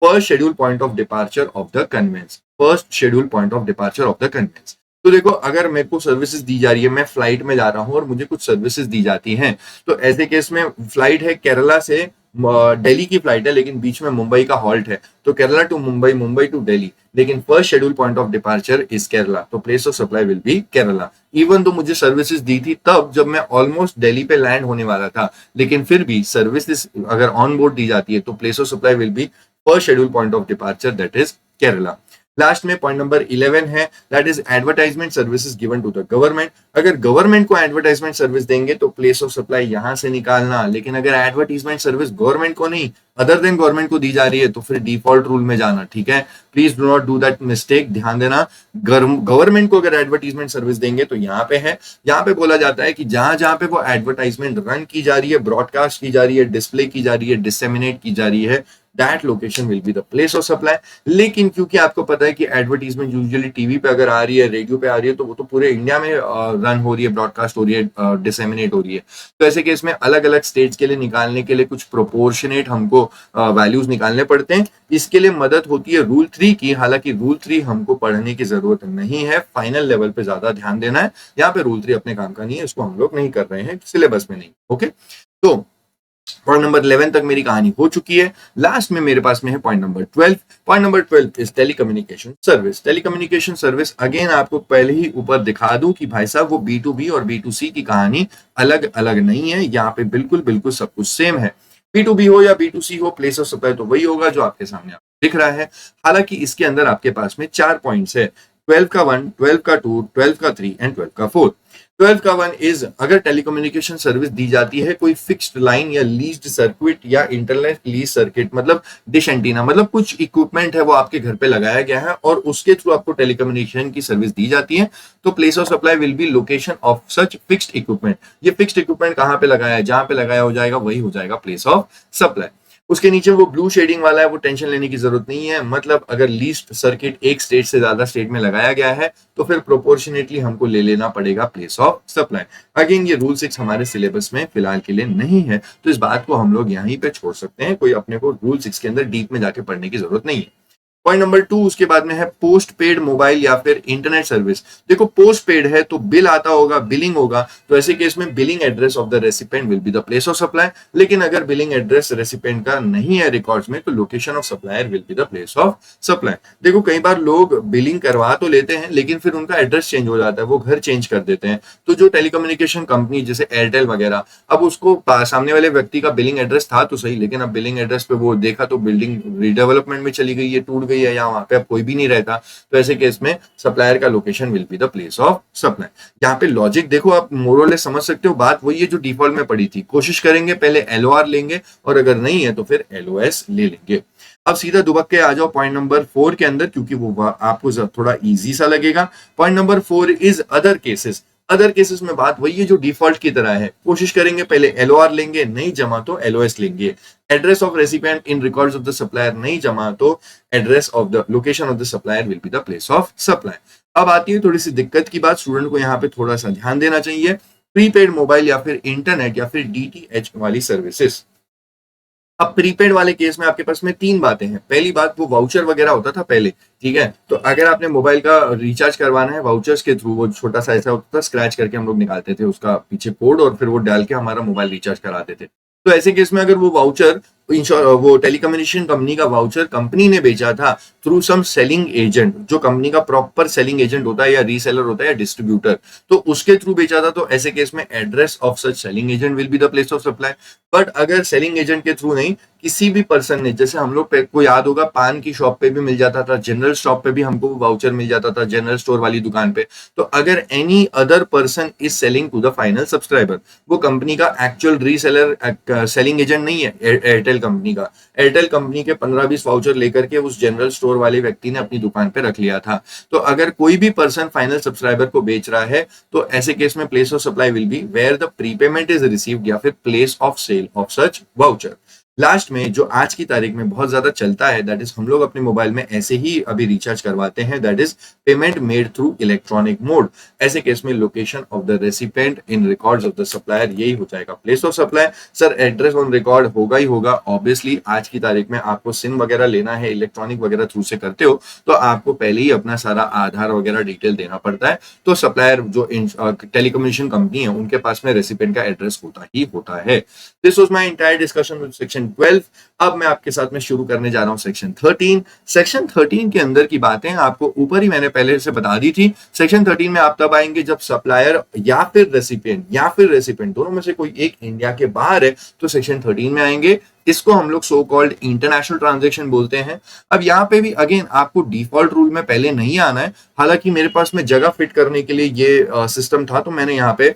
first schedule point of departure of the conveyance, first schedule point of departure of the conveyance. तो देखो अगर मेरे को सर्विसेज दी जा रही है, मैं फ्लाइट में जा रहा हूँ और मुझे कुछ सर्विसेज दी जाती हैं, तो ऐसे केस में फ्लाइट है केरला से दिल्ली की फ्लाइट है, लेकिन बीच में मुंबई का हॉल्ट है, तो केरला टू मुंबई, मुंबई टू दिल्ली, लेकिन first schedule point of departure is Kerala, तो place of supply will be Kerala. Even तो मुझे सर्विसेज दी थी तब जब मैं ऑलमोस्ट दिल्ली पे लैंड होने वाला था, लेकिन फिर भी सर्विसेज अगर ऑन बोर्ड दी जाती है तो place of supply will be first schedule point of departure, that is Kerala. Last में पॉइंट नंबर 11 है, that is advertisement services given to the government. अगर गवर्नमेंट को एडवर्टाइजमेंट सर्विस देंगे तो प्लेस ऑफ सप्लाई यहां से निकालना, लेकिन अगर एडवर्टाइजमेंट सर्विस गवर्नमेंट को नहीं अदर देन गवर्नमेंट को दी जा रही है तो फिर डिफॉल्ट रूल में जाना, ठीक है। Please do not do that mistake, ध्यान देना। गवर्नमेंट को अगर एडवर्टाइजमेंट सर्विस देंगे तो यहाँ पे है, यहाँ पे बोला जाता है कि जहां जहां पे वो एडवर्टाइजमेंट रन की जा रही है, ब्रॉडकास्ट की जा रही है, डिस्प्ले की जा रही है, डिसेमिनेट की जा रही है, that location will be the place of supply. लेकिन क्योंकि आपको पता है कि एडवर्टीजमेंट यूजुअली टीवी पे अगर आ रही है, रेडियो पे आ रही है, तो वो तो पूरे इंडिया में रन हो रही है, ब्रॉडकास्ट हो रही है, डिसेमिनेट हो रही है, तो ऐसे केस में अलग अलग स्टेट्स के लिए निकालने के लिए कुछ प्रोपोर्शनेट हमको वैल्यूज निकालने पड़ते हैं। इसके लिए मदद होती है रूल 3 की, हालांकि रूल 3 हमको पढ़ने की जरूरत नहीं है, फाइनल लेवल पे ज्यादा ध्यान देना है। यहाँ पे रूल 3 अपने काम का नहीं है, इसको हम लोग नहीं कर रहे हैं, सिलेबस में नहीं। ओके, तो पॉइंट नंबर 11 तक मेरी कहानी हो चुकी है। लास्ट में मेरे पास में है point number 12। Point number 12 is telecommunication service. Telecommunication service again आपको पहले ही ऊपर दिखा दूं कि भाई साहब वो B2B और B2C की कहानी अलग अलग नहीं है, यहाँ पे बिल्कुल बिल्कुल सब कुछ सेम है। B2B हो या B2C हो, प्लेस ऑफ सप्लाई तो वही होगा जो आपके सामने दिख रहा है। हालांकि इसके अंदर आपके पास में 4 पॉइंट्स है, 12 का 1, 12 का 2, 12 का 3 एंड 12 का 4। 12 का 1 इज अगर टेलीकम्युनिकेशन सर्विस दी जाती है कोई फिक्स्ड लाइन या लीज्ड सर्किट या इंटरनेट लीज सर्किट, मतलब डिश एंटीना, मतलब कुछ इक्विपमेंट है वो आपके घर पे लगाया गया है और उसके थ्रू आपको टेलीकम्युनिकेशन की सर्विस दी जाती है, तो place of supply will be location of such fixed equipment. ये फिक्स्ड इक्विपमेंट कहां पे लगाया है, जहां पे लगाया हो जाएगा वही हो जाएगा प्लेस ऑफ सप्लाई। उसके नीचे वो ब्लू शेडिंग वाला है, वो टेंशन लेने की जरूरत नहीं है, मतलब अगर लीस्ट सर्किट एक स्टेट से ज्यादा स्टेट में लगाया गया है तो फिर प्रोपोर्शनेटली हमको ले लेना पड़ेगा प्लेस ऑफ सप्लाई। अगेन ये रूल 6 हमारे सिलेबस में फिलहाल के लिए नहीं है, तो इस बात को हम लोग यहीं पे छोड़ सकते हैं, कोई अपने को रूल 6 के अंदर डीप में जाके पढ़ने की जरूरत नहीं है। पॉइंट नंबर 2 उसके बाद में है पोस्ट पेड मोबाइल या फिर इंटरनेट सर्विस। देखो पोस्ट पेड है तो बिल आता होगा, बिलिंग होगा, तो ऐसे केस में billing address of the recipient will be the place of supply. लेकिन अगर बिलिंग एड्रेस रेसिपेंट का नहीं है रिकॉर्ड्स में तो location of supplier will be the place of supply. देखो कई बार लोग बिलिंग करवा तो लेते हैं लेकिन फिर उनका एड्रेस चेंज हो जाता है, वो घर चेंज कर देते हैं, तो जो टेलीकम्युनिकेशन कंपनी जैसे एयरटेल वगैरह, अब उसको सामने वाले व्यक्ति का बिलिंग एड्रेस था तो सही, लेकिन अब बिलिंग एड्रेस पे वो देखा तो बिल्डिंग रिडेवलपमेंट में चली गई है, टूट गई है, या वहां पे अब कोई भी नहीं रहता, तो ऐसे केस में सप्लायर का location will be the place of supply. यहाँ पे लॉजिक देखो आप मोरलेस समझ सकते हो, बात वही है जो डिफॉल्ट में पड़ी थी। कोशिश करेंगे पहले LOR लेंगे और अगर नहीं है तो फिर LOS ले लेंगे। अब सीधा दुबक के आ जाओ पॉइंट नंबर 4 के अंदर, क्योंकि वो आपको थोड़ा इजी सा लगेगा। Point number 4 is other cases. Other cases में बात वही है जो डिफॉल्ट की तरह है, कोशिश करेंगे पहले LOR लेंगे, नहीं जमा तो LOS लेंगे। Address of recipient in records of the supplier नहीं जमा तो address of the location of the supplier will be the place of supply. अब आती है थोड़ी सी दिक्कत की बात, स्टूडेंट को यहाँ पे थोड़ा सा ध्यान देना चाहिए। प्रीपेड मोबाइल या फिर इंटरनेट या फिर DTH वाली सर्विसेज। अब प्रीपेड वाले केस में आपके पास में 3 बातें हैं। पहली बात, वो वाउचर वगैरह होता था पहले, ठीक है, तो अगर आपने मोबाइल का रिचार्ज करवाना है वाउचर्स के थ्रू, वो छोटा सा ऐसा होता था, स्क्रैच करके हम लोग निकालते थे उसका पीछे कोड और फिर वो डाल के हमारा मोबाइल रिचार्ज कराते थे। तो ऐसे केस में अगर वो वाउचर वो टेलीकम्युनिकेशन कंपनी का वाउचर कंपनी ने बेचा था थ्रू सम सेलिंग एजेंट, जो कंपनी का प्रॉपर सेलिंग एजेंट होता है या रीसेलर होता है या डिस्ट्रीब्यूटर, तो उसके थ्रू बेचा था, तो ऐसे केस में address of such selling agent will be the place of supply. But अगर सेलिंग एजेंट के थ्रू नहीं, किसी भी पर्सन ने, जैसे हम लोग को याद होगा पान की शॉप पे भी मिल जाता था, जनरल शॉप पे भी हमको वाउचर मिल जाता था, जनरल स्टोर वाली दुकान पे, तो अगर any other person is selling to the final subscriber, वो कंपनी का एक्चुअल रीसेलर सेलिंग एजेंट नहीं है एयरटेल कंपनी का, एयरटेल कंपनी के 15-20 वाउचर लेकर के उस जनरल स्टोर वाले व्यक्ति ने अपनी दुकान पे रख लिया था। तो अगर कोई भी पर्सन फाइनल सब्सक्राइबर को बेच रहा है तो ऐसे केस में place of supply will be where the prepayment is received या फिर place of sale of such voucher. Last में जो आज की तारीख में बहुत ज्यादा चलता है, दैट इज हम लोग अपने मोबाइल में ऐसे ही अभी रिचार्ज करवाते हैं, that is payment made through electronic mode. ऐसे केस में location of the recipient in records of the supplier यही हो जाएगा place of supply. Sir address on record होगा ही होगा, ऑब्वियसली आज की तारीख में आपको सिम वगैरह लेना है, इलेक्ट्रॉनिक वगैरह थ्रू से करते हो तो आपको पहले ही अपना सारा आधार वगैरह डिटेल देना पड़ता है। तो सप्लायर जो टेलीकम्युनिकेशन कंपनी है उनके पास में रेसिपेंट का एड्रेस होता ही होता है। This was my entire discussion with section 12। अब मैं आपके साथ में शुरू करने जा रहा हूं सेक्शन 13। सेक्शन 13 के अंदर की बातें आपको ऊपर ही मैंने पहले से बता दी थी। सेक्शन 13 में आप तब आएंगे जब सप्लायर या फिर रेसिपिएंट दोनों में से कोई एक इंडिया के बाहर है तो सेक्शन 13 में आएंगे। इसको हम लोग सो कॉल्ड इंटरनेशनल ट्रांजैक्शन बोलते हैं। अब यहाँ पे भी अगेन आपको डिफॉल्ट रूल में पहले नहीं आना है, हालांकि मेरे पास में जगह फिट करने के लिए ये सिस्टम था तो मैंने यहाँ पे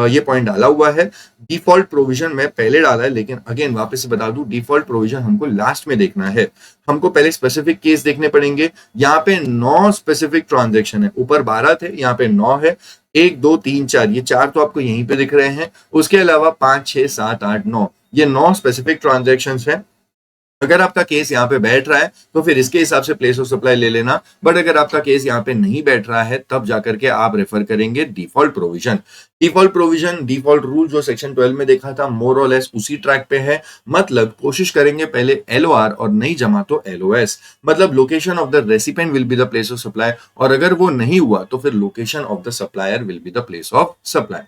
ये पॉइंट डाला हुआ है। डिफॉल्ट प्रोविजन मैं पहले डाला है, लेकिन अगेन वापस से बता दूं डिफॉल्ट प्रोविजन हमको लास्ट में देखना है। हमको पहले स्पेसिफिक केस देखने पड़ेंगे। यहाँ पे 9 स्पेसिफिक ट्रांजैक्शन है, ऊपर 12 थे, यहाँ पे 9 है। 1 2 3 4, ये 4 तो आपको यहीं पे दिख रहे हैं। उसके अलावा 5 6 7 8 9, ये 9 स्पेसिफिक ट्रांजैक्शंस हैं। अगर आपका केस यहाँ पे बैठ रहा है तो फिर इसके हिसाब से प्लेस ऑफ सप्लाई ले लेना, बट अगर आपका केस यहाँ पे नहीं बैठ रहा है तब जाकर के आप रेफर करेंगे डिफॉल्ट प्रोविजन। डिफॉल्ट रूल जो सेक्शन 12 में देखा था मोर और लेस उसी ट्रैक पे है। मतलब कोशिश करेंगे पहले एलओआर और नहीं जमा तो एलओएस, मतलब location of the recipient will be the place of supply, और अगर वो नहीं हुआ तो फिर location of the supplier will be the place of supply.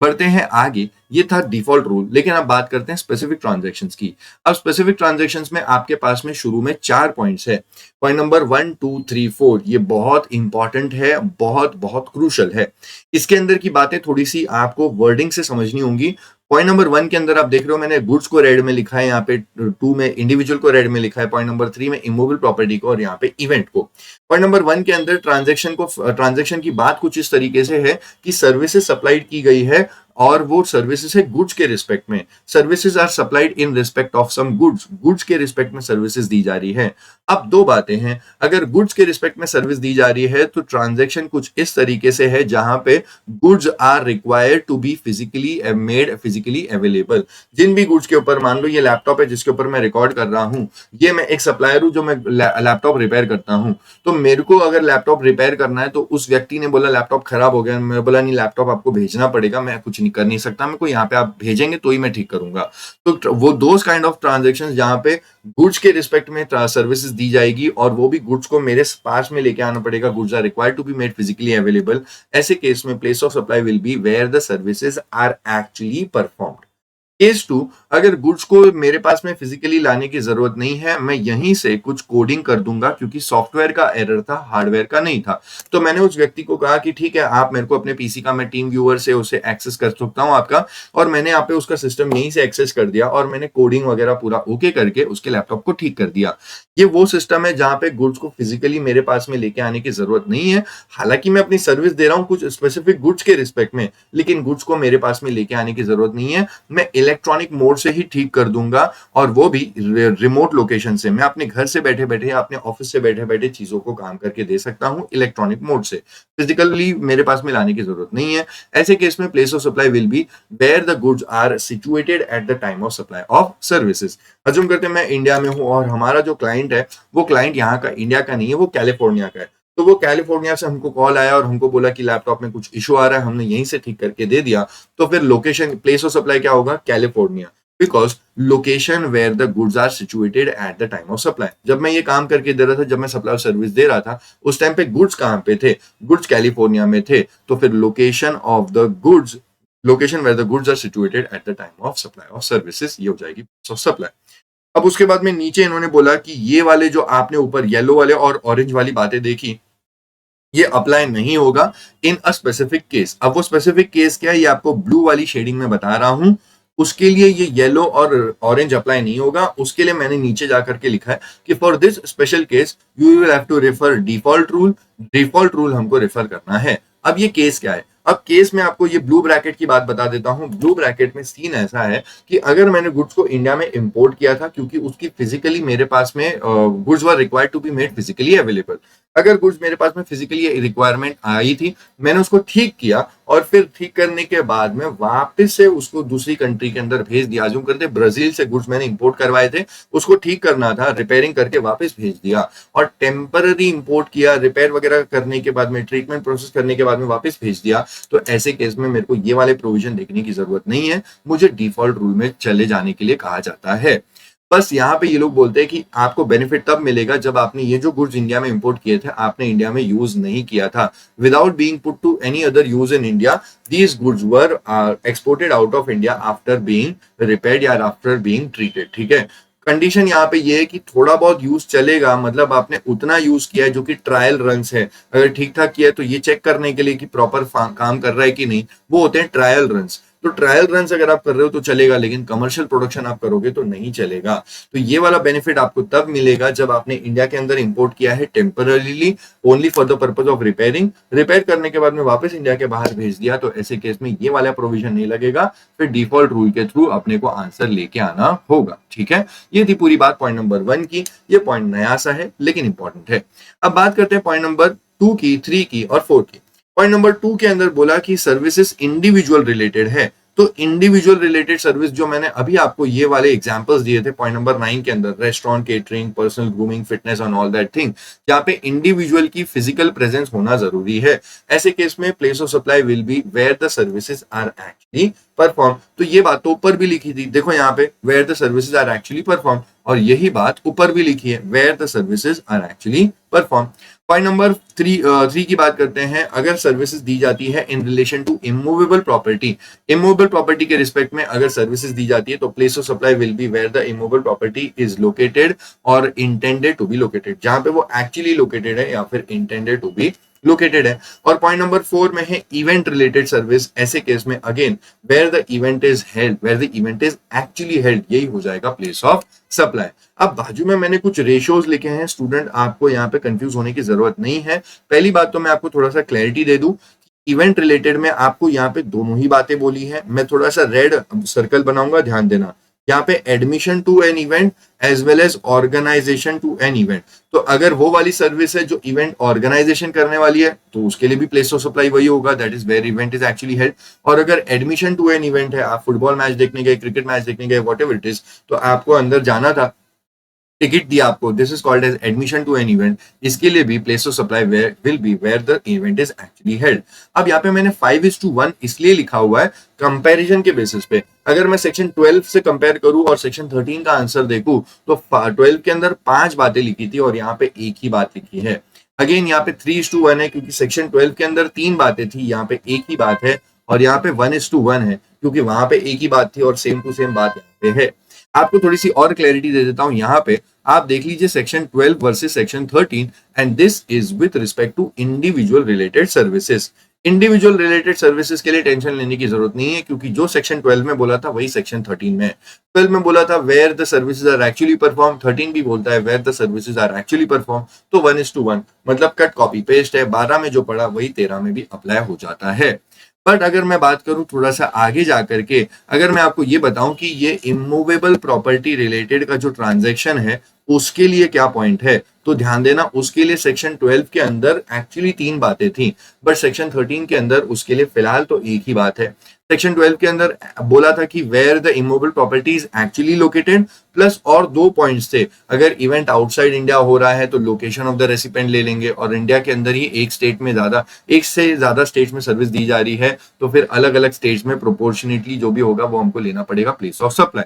बढ़ते हैं आगे, ये था डिफॉल्ट रूल, लेकिन अब बात करते हैं स्पेसिफिक ट्रांजैक्शंस की। अब स्पेसिफिक ट्रांजैक्शंस में आपके पास में शुरू में 4 पॉइंट्स है। पॉइंट नंबर 1 2 3 4, ये बहुत इंपॉर्टेंट है, बहुत बहुत क्रूशल है। इसके अंदर की बातें थोड़ी सी आपको वर्डिंग से समझनी होंगी। पॉइंट नंबर 1 के अंदर आप देख रहे हो मैंने गुड्स को रेड में लिखा है, यहाँ पे 2 में इंडिविजुअल को रेड में लिखा है, पॉइंट नंबर 3 में इमूवेबल प्रॉपर्टी को और यहाँ पे इवेंट को। पॉइंट नंबर 1 के अंदर ट्रांजैक्शन की बात कुछ इस तरीके से है कि सर्विसेज सप्लाइड की गई है और वो सर्विसेज है गुड्स के रिस्पेक्ट में। Services are supplied in respect of some goods के रिस्पेक्ट में सर्विसेज दी जा रही है। अब 2 बातें हैं, अगर गुड्स के रिस्पेक्ट में सर्विस दी जा रही है तो ट्रांजैक्शन कुछ इस तरीके से है जहां पे goods are required to be physically made physically available. जिन भी गुड्स के ऊपर, मान लो ये लैपटॉप है जिसके ऊपर मैं रिकॉर्ड कर रहा हूं, ये मैं एक सप्लायर हूं जो मैं लैपटॉप रिपेयर करता हूं, तो मेरे को अगर लैपटॉप रिपेयर करना है तो उस व्यक्ति ने बोला लैपटॉप खराब हो गया, मैं बोला नहीं लैपटॉप आपको भेजना पड़ेगा, मैं कुछ नहीं कर नहीं सकता, मेरे को यहाँ पे आप भेजेंगे तो ही मैं ठीक करूंगा। तो वो दोस काइंड ऑफ ट्रांजैक्शंस जहां पे गुड्स के रिस्पेक्ट में सर्विसेज दी जाएगी और वो भी गुड्स को मेरे पास में लेके आना पड़ेगा, goods are required to be made physically available. ऐसे केस में place of supply will be where the services are actually performed. Case 2, अगर गुड्स को मेरे पास में फिजिकली लाने की जरूरत नहीं है, मैं यहीं से कुछ कोडिंग कर दूंगा, क्योंकि सॉफ्टवेयर का एरर था, हार्डवेयर का नहीं था। तो मैंने उस व्यक्ति को कहा कि ठीक है आप मेरे को अपने पीसी का, मैं टीम व्यूअर से उसे एक्सेस कर सकता हूं आपका, और मैंने यहाँ पे उसका सिस्टम यहीं से एक्सेस कर दिया और मैंने कोडिंग वगैरह पूरा ओके करके उसके लैपटॉप को ठीक कर दिया। ये वो सिस्टम है जहां पे गुड्स को फिजिकली मेरे पास में लेके आने की जरूरत नहीं है। हालांकि मैं अपनी सर्विस दे रहा हूं कुछ स्पेसिफिक गुड्स के रिस्पेक्ट में, लेकिन गुड्स को मेरे पास में लेके आने की जरूरत नहीं है, मैं इलेक्ट्रॉनिक मोड से ही ठीक कर दूंगा, और वो भी रिमोट लोकेशन से। मैं अपने घर से बैठे बैठे या अपने ऑफिस से बैठे बैठे चीजों को काम करके दे सकता हूं इलेक्ट्रॉनिक मोड से, फिजिकली मेरे पास में लाने की जरूरत नहीं है। ऐसे केस में place of supply will be where the goods are situated at the time of supply of services. Assume करते हैं मैं इंडिया में हूं और हमारा जो क्लाइंट है वो क्लाइंट यहाँ का इंडिया का नहीं है, वो कैलिफोर्निया का है। तो वो कैलिफोर्निया से हमको कॉल आया और हमको बोला कि लैपटॉप में कुछ इशू आ रहा है, हमने यहीं से ठीक करके दे दिया। तो फिर लोकेशन, प्लेस ऑफ सप्लाई क्या होगा? California, because location where the goods are situated at the time of supply. जब मैं ये काम करके दे रहा था, जब मैं सप्लाई सर्विस दे रहा था, उस टाइम पे गुड्स कहाँ पे थे? गुड्स कैलिफोर्निया में थे। तो फिर location of the goods, location where the goods are situated at the time of supply of services, ये हो जाएगी प्लेस ऑफ सप्लाई। अब उसके बाद में नीचे इन्होंने बोला कि ये वाले जो आपने ऊपर येलो वाले और ऑरेंज वाली बातें देखी, ये अप्लाई नहीं होगा इन अ स्पेसिफिक केस। अब वो स्पेसिफिक केस क्या है, ये आपको ब्लू वाली शेडिंग में बता रहा हूं। उसके लिए ये येलो और ऑरेंज अप्लाई नहीं होगा। उसके लिए मैंने नीचे जाकर के लिखा है कि for this special case you will have to refer default rule. Default rule हमको रेफर करना है। अब ये केस क्या है? अब केस में आपको ये ब्लू ब्रैकेट की बात बता देता हूं। ब्लू ब्रैकेट में सीन ऐसा है कि अगर मैंने गुड्स को इंडिया में इंपोर्ट किया था, क्योंकि उसकी फिजिकली मेरे पास में goods were required to be made physically available. अगर गुड्स मेरे पास में फिजिकली रिक्वायरमेंट आई थी, मैंने उसको ठीक किया और फिर ठीक करने के बाद में वापस से उसको दूसरी कंट्री के अंदर भेज दिया। अज्यूम करते ब्राजील से गुड्स मैंने इंपोर्ट करवाए थे, उसको ठीक करना था, रिपेयरिंग करके वापस भेज दिया और टेम्पररी इंपोर्ट किया, रिपेयर वगैरह करने के बाद में, ट्रीटमेंट प्रोसेस करने के बाद में वापस भेज दिया। तो ऐसे केस में मेरे को ये वाले प्रोविजन देखने की जरूरत नहीं है, मुझे डिफॉल्ट रूल में चले जाने के लिए कहा जाता है। बस यहाँ पे ये लोग बोलते हैं कि आपको बेनिफिट तब मिलेगा जब आपने ये जो गुड्स इंडिया में इंपोर्ट किए थे आपने इंडिया में यूज नहीं किया था। Without being put to any other use in India, these goods were exported out of India after being repaired या आफ्टर बीइंग ट्रीटेड। ठीक है, कंडीशन यहाँ पे ये है कि थोड़ा बहुत यूज चलेगा, मतलब आपने उतना यूज किया है जो कि ट्रायल रन्स है, अगर ठीक ठाक किया है तो ये चेक करने के लिए कि प्रॉपर काम कर रहा है कि नहीं, वो होते हैं ट्रायल रन्स। तो ट्रायल रन्स अगर आप कर रहे हो तो चलेगा, लेकिन कमर्शियल प्रोडक्शन आप करोगे तो नहीं चलेगा। तो ये वाला बेनिफिट आपको तब मिलेगा जब आपने इंडिया के अंदर इंपोर्ट किया है temporarily, only for the purpose of repairing, repair करने के बाद में वापस इंडिया के बाहर भेज दिया, तो ऐसे केस में ये वाला प्रोविजन नहीं लगेगा, फिर डिफॉल्ट रूल के थ्रू अपने को आंसर लेके आना होगा। ठीक है, ये थी पूरी बात पॉइंट नंबर 1 की। ये पॉइंट नया सा है लेकिन इंपॉर्टेंट है। अब बात करते हैं पॉइंट नंबर 2 की, 3 की और 4 की। पॉइंट नंबर 2 के अंदर बोला कि सर्विसेज इंडिविजुअल रिलेटेड है। तो इंडिविजुअल रिलेटेड सर्विस जो मैंने अभी आपको ये वाले एग्जांपल्स दिए थे पॉइंट नंबर 9 के अंदर, restaurant, catering, personal grooming, fitness and all that thing, जहां पे इंडिविजुअल की फिजिकल प्रेजेंस होना जरूरी है, ऐसे केस में place of supply will be where the services are actually perform. तो ये बात तो ऊपर भी लिखी थी, देखो यहाँ पे where the services are actually perform, और यही बात ऊपर भी लिखी है, where the services are actually perform. Point number 3 की बात करते हैं। अगर सर्विसेज दी जाती है in relation to immovable property, immovable property के रिस्पेक्ट में अगर सर्विसेज दी जाती है तो place of supply will be where the immovable property is located और इंटेंडेड टू बी लोकेटेड, जहां पे वो एक्चुअली लोकेटेड है या फिर इंटेंडेड टू बी लोकेटेड है। और पॉइंट नंबर 4 में है इवेंट रिलेटेड सर्विस। ऐसे केस में again where the event is held, where the event is actually held, यही हो जाएगा प्लेस ऑफ सप्लाई। अब बाजू में मैंने कुछ रेशियोज लिखे हैं, स्टूडेंट आपको यहाँ पे कंफ्यूज होने की जरूरत नहीं है। पहली बात तो मैं आपको थोड़ा सा क्लैरिटी दे दूं, इवेंट रिलेटेड में आपको यहाँ पे दोनों ही बातें बोली है। मैं थोड़ा सा रेड सर्कल बनाऊंगा, ध्यान देना, यहाँ पे admission to an event as well as organisation to an event. तो अगर वो वाली सर्विस है जो इवेंट ऑर्गेनाइजेशन करने वाली है तो उसके लिए भी प्लेस ऑफ सप्लाई वही होगा, that is where event is actually held. और अगर एडमिशन टू एन इवेंट है, आप फुटबॉल मैच देखने गए, क्रिकेट मैच देखने गए, वॉट एवर इट इज, तो आपको अंदर जाना था, टिकट दिया आपको, this is called as admission to an event, इसके लिए भी place of supply will be where the event is actually held. अब यहाँ पे मैंने 5:1 इसलिए लिखा हुआ है कंपैरिजन के बेसिस पे। अगर मैं सेक्शन 12 से कंपेयर करूं और सेक्शन 13 का आंसर देखूं तो 12 के अंदर 5 बातें लिखी थी और यहाँ पे एक ही बात लिखी है। अगेन यहाँ पे 3:1 है क्योंकि सेक्शन 12 के अंदर 3 बातें थी, यहाँ पे एक ही बात है, और यहाँ पे 1:1 है क्योंकि वहां पे एक ही बात थी और सेम टू सेम बात यहाँ पे है। आपको थोड़ी सी और क्लैरिटी दे देता हूं, यहाँ पे आप देख लीजिए section 12 versus section 13, and this is with respect to individual related services. Individual related services के लिए टेंशन लेने की जरूरत नहीं है क्योंकि जो सेक्शन 12 में बोला था वही सेक्शन 13 में है। 12 में बोला था where the services are actually perform, 13 भी बोलता है where the services are actually perform. तो 1:1 मतलब कट कॉपी पेस्ट है, 12 में जो पड़ा वही 13 में भी अप्लाई हो जाता है। बट अगर मैं बात करूं थोड़ा सा आगे जाकर के, अगर मैं आपको ये बताऊं कि ये इमूवेबल प्रॉपर्टी रिलेटेड का जो ट्रांजैक्शन है उसके लिए क्या पॉइंट है, तो ध्यान देना उसके लिए सेक्शन 12 के अंदर एक्चुअली 3 बातें थी, बट सेक्शन 13 के अंदर उसके लिए फिलहाल तो एक ही बात है। सेक्शन 12 के अंदर बोला था कि where the immovable property is actually located, plus और 2 पॉइंट्स थे, अगर इवेंट आउटसाइड इंडिया हो रहा है तो लोकेशन ऑफ द रेसिपेंट ले लेंगे, और इंडिया के अंदर ही एक स्टेट में एक से ज्यादा स्टेट्स में सर्विस दी जा रही है तो फिर अलग अलग स्टेट्स में प्रोपोर्शनेटली जो भी होगा वो हमको लेना पड़ेगा प्लेस ऑफ सप्लाई।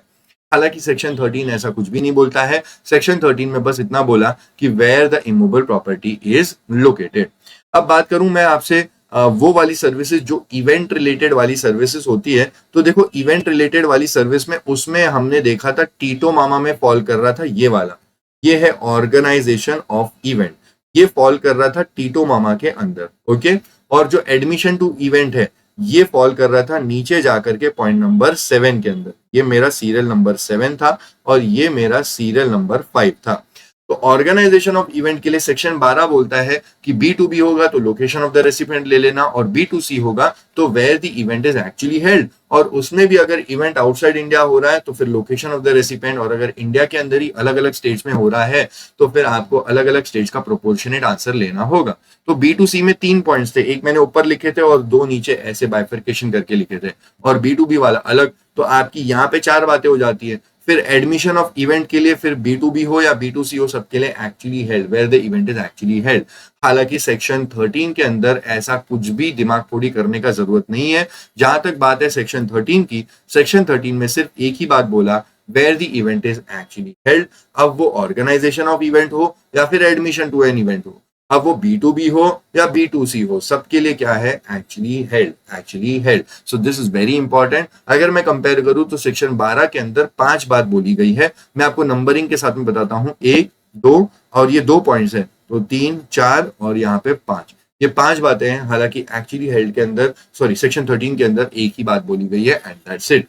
हालांकि सेक्शन 13 ऐसा कुछ भी नहीं बोलता है, सेक्शन 13 में बस इतना बोला कि where the immovable property is located. अब बात करूं मैं आपसे वो वाली सर्विसेज जो इवेंट रिलेटेड वाली सर्विसेज होती है, तो देखो इवेंट रिलेटेड वाली सर्विस में उसमें हमने देखा था टीटो मामा में फॉल कर रहा था ये वाला, ये है ऑर्गेनाइजेशन ऑफ इवेंट, ये फॉल कर रहा था टीटो मामा के अंदर, ओके। और जो एडमिशन टू इवेंट है ये फॉल कर रहा था नीचे जाकर के पॉइंट नंबर 7 के अंदर, ये मेरा सीरियल नंबर 7 था और ये मेरा सीरियल नंबर 5 था। तो ऑर्गेनाइजेशन ऑफ इवेंट के लिए सेक्शन 12 बोलता है कि B2B होगा तो लोकेशन ऑफ द रेसिपिएंट ले लेना, और B2C होगा तो where the event is actually held, और उसमें भी अगर इवेंट आउटसाइड इंडिया हो रहा है तो फिर लोकेशन ऑफ द रेसिपिएंट, और अगर इंडिया के अंदर ही अलग अलग स्टेट्स में हो रहा है तो फिर आपको अलग अलग स्टेट्स का प्रोपोर्शनेट आंसर लेना होगा। तो B2C में 3 पॉइंट्स थे, एक मैंने ऊपर लिखे थे और 2 नीचे ऐसे बाइफरकेशन करके लिखे थे, और B2B वाला अलग, तो आपकी यहाँ पे 4 बातें हो जाती है। फिर एडमिशन ऑफ इवेंट के लिए फिर B2B हो या B2C हो, सबके लिए actually held, where the event is actually held. हालांकि सेक्शन 13 के अंदर ऐसा कुछ भी दिमाग फोड़ी करने का जरूरत नहीं है। जहां तक बात है सेक्शन 13 की, सेक्शन 13 में सिर्फ एक ही बात बोला, where the event is actually held. अब वो ऑर्गेनाइजेशन ऑफ इवेंट हो या फिर एडमिशन टू एन इवेंट हो, अब वो B2B हो या B2C हो, सबके लिए क्या है, actually held, actually held. So this is very important. अगर मैं कंपेयर करूं तो सेक्शन 12 के अंदर 5 बात बोली गई है। मैं आपको नंबरिंग के साथ में बताता हूं, 1 2 और ये 2 पॉइंट्स है, तो 3 4 और यहाँ पे 5, ये 5 बातें हैं। हालांकि एक्चुअली हेल्ड के अंदर, सॉरी, सेक्शन 13 के अंदर एक ही बात बोली गई है, एंड दैट्स इट।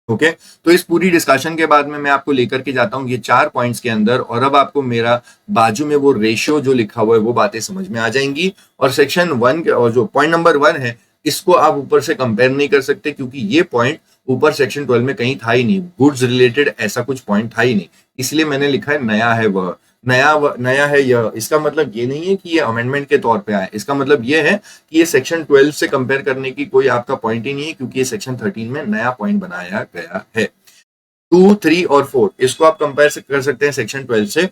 ओके तो इस पूरी डिस्कशन के बाद में मैं आपको लेकर के जाता हूं ये 4 पॉइंट्स के अंदर, और अब आपको मेरा बाजू में वो रेशियो जो लिखा हुआ है वो बातें समझ में आ जाएंगी। और सेक्शन 1 के, और जो पॉइंट नंबर 1 है, इसको आप ऊपर से कंपेयर नहीं कर सकते, क्योंकि ये पॉइंट ऊपर सेक्शन 12 में कहीं था ही नहीं, गुड्स रिलेटेड ऐसा कुछ पॉइंट था ही नहीं, इसलिए मैंने लिखा है नया है वह, नया है यह। इसका मतलब ये नहीं है कि ये अमेंडमेंट के तौर पे आए, इसका मतलब ये है कि ये सेक्शन 12 से कंपेयर करने की कोई आपका पॉइंट ही नहीं है, क्योंकि ये सेक्शन 13 में नया पॉइंट बनाया गया है। 2 3 और 4 इसको आप कंपेयर कर सकते हैं सेक्शन 12 से।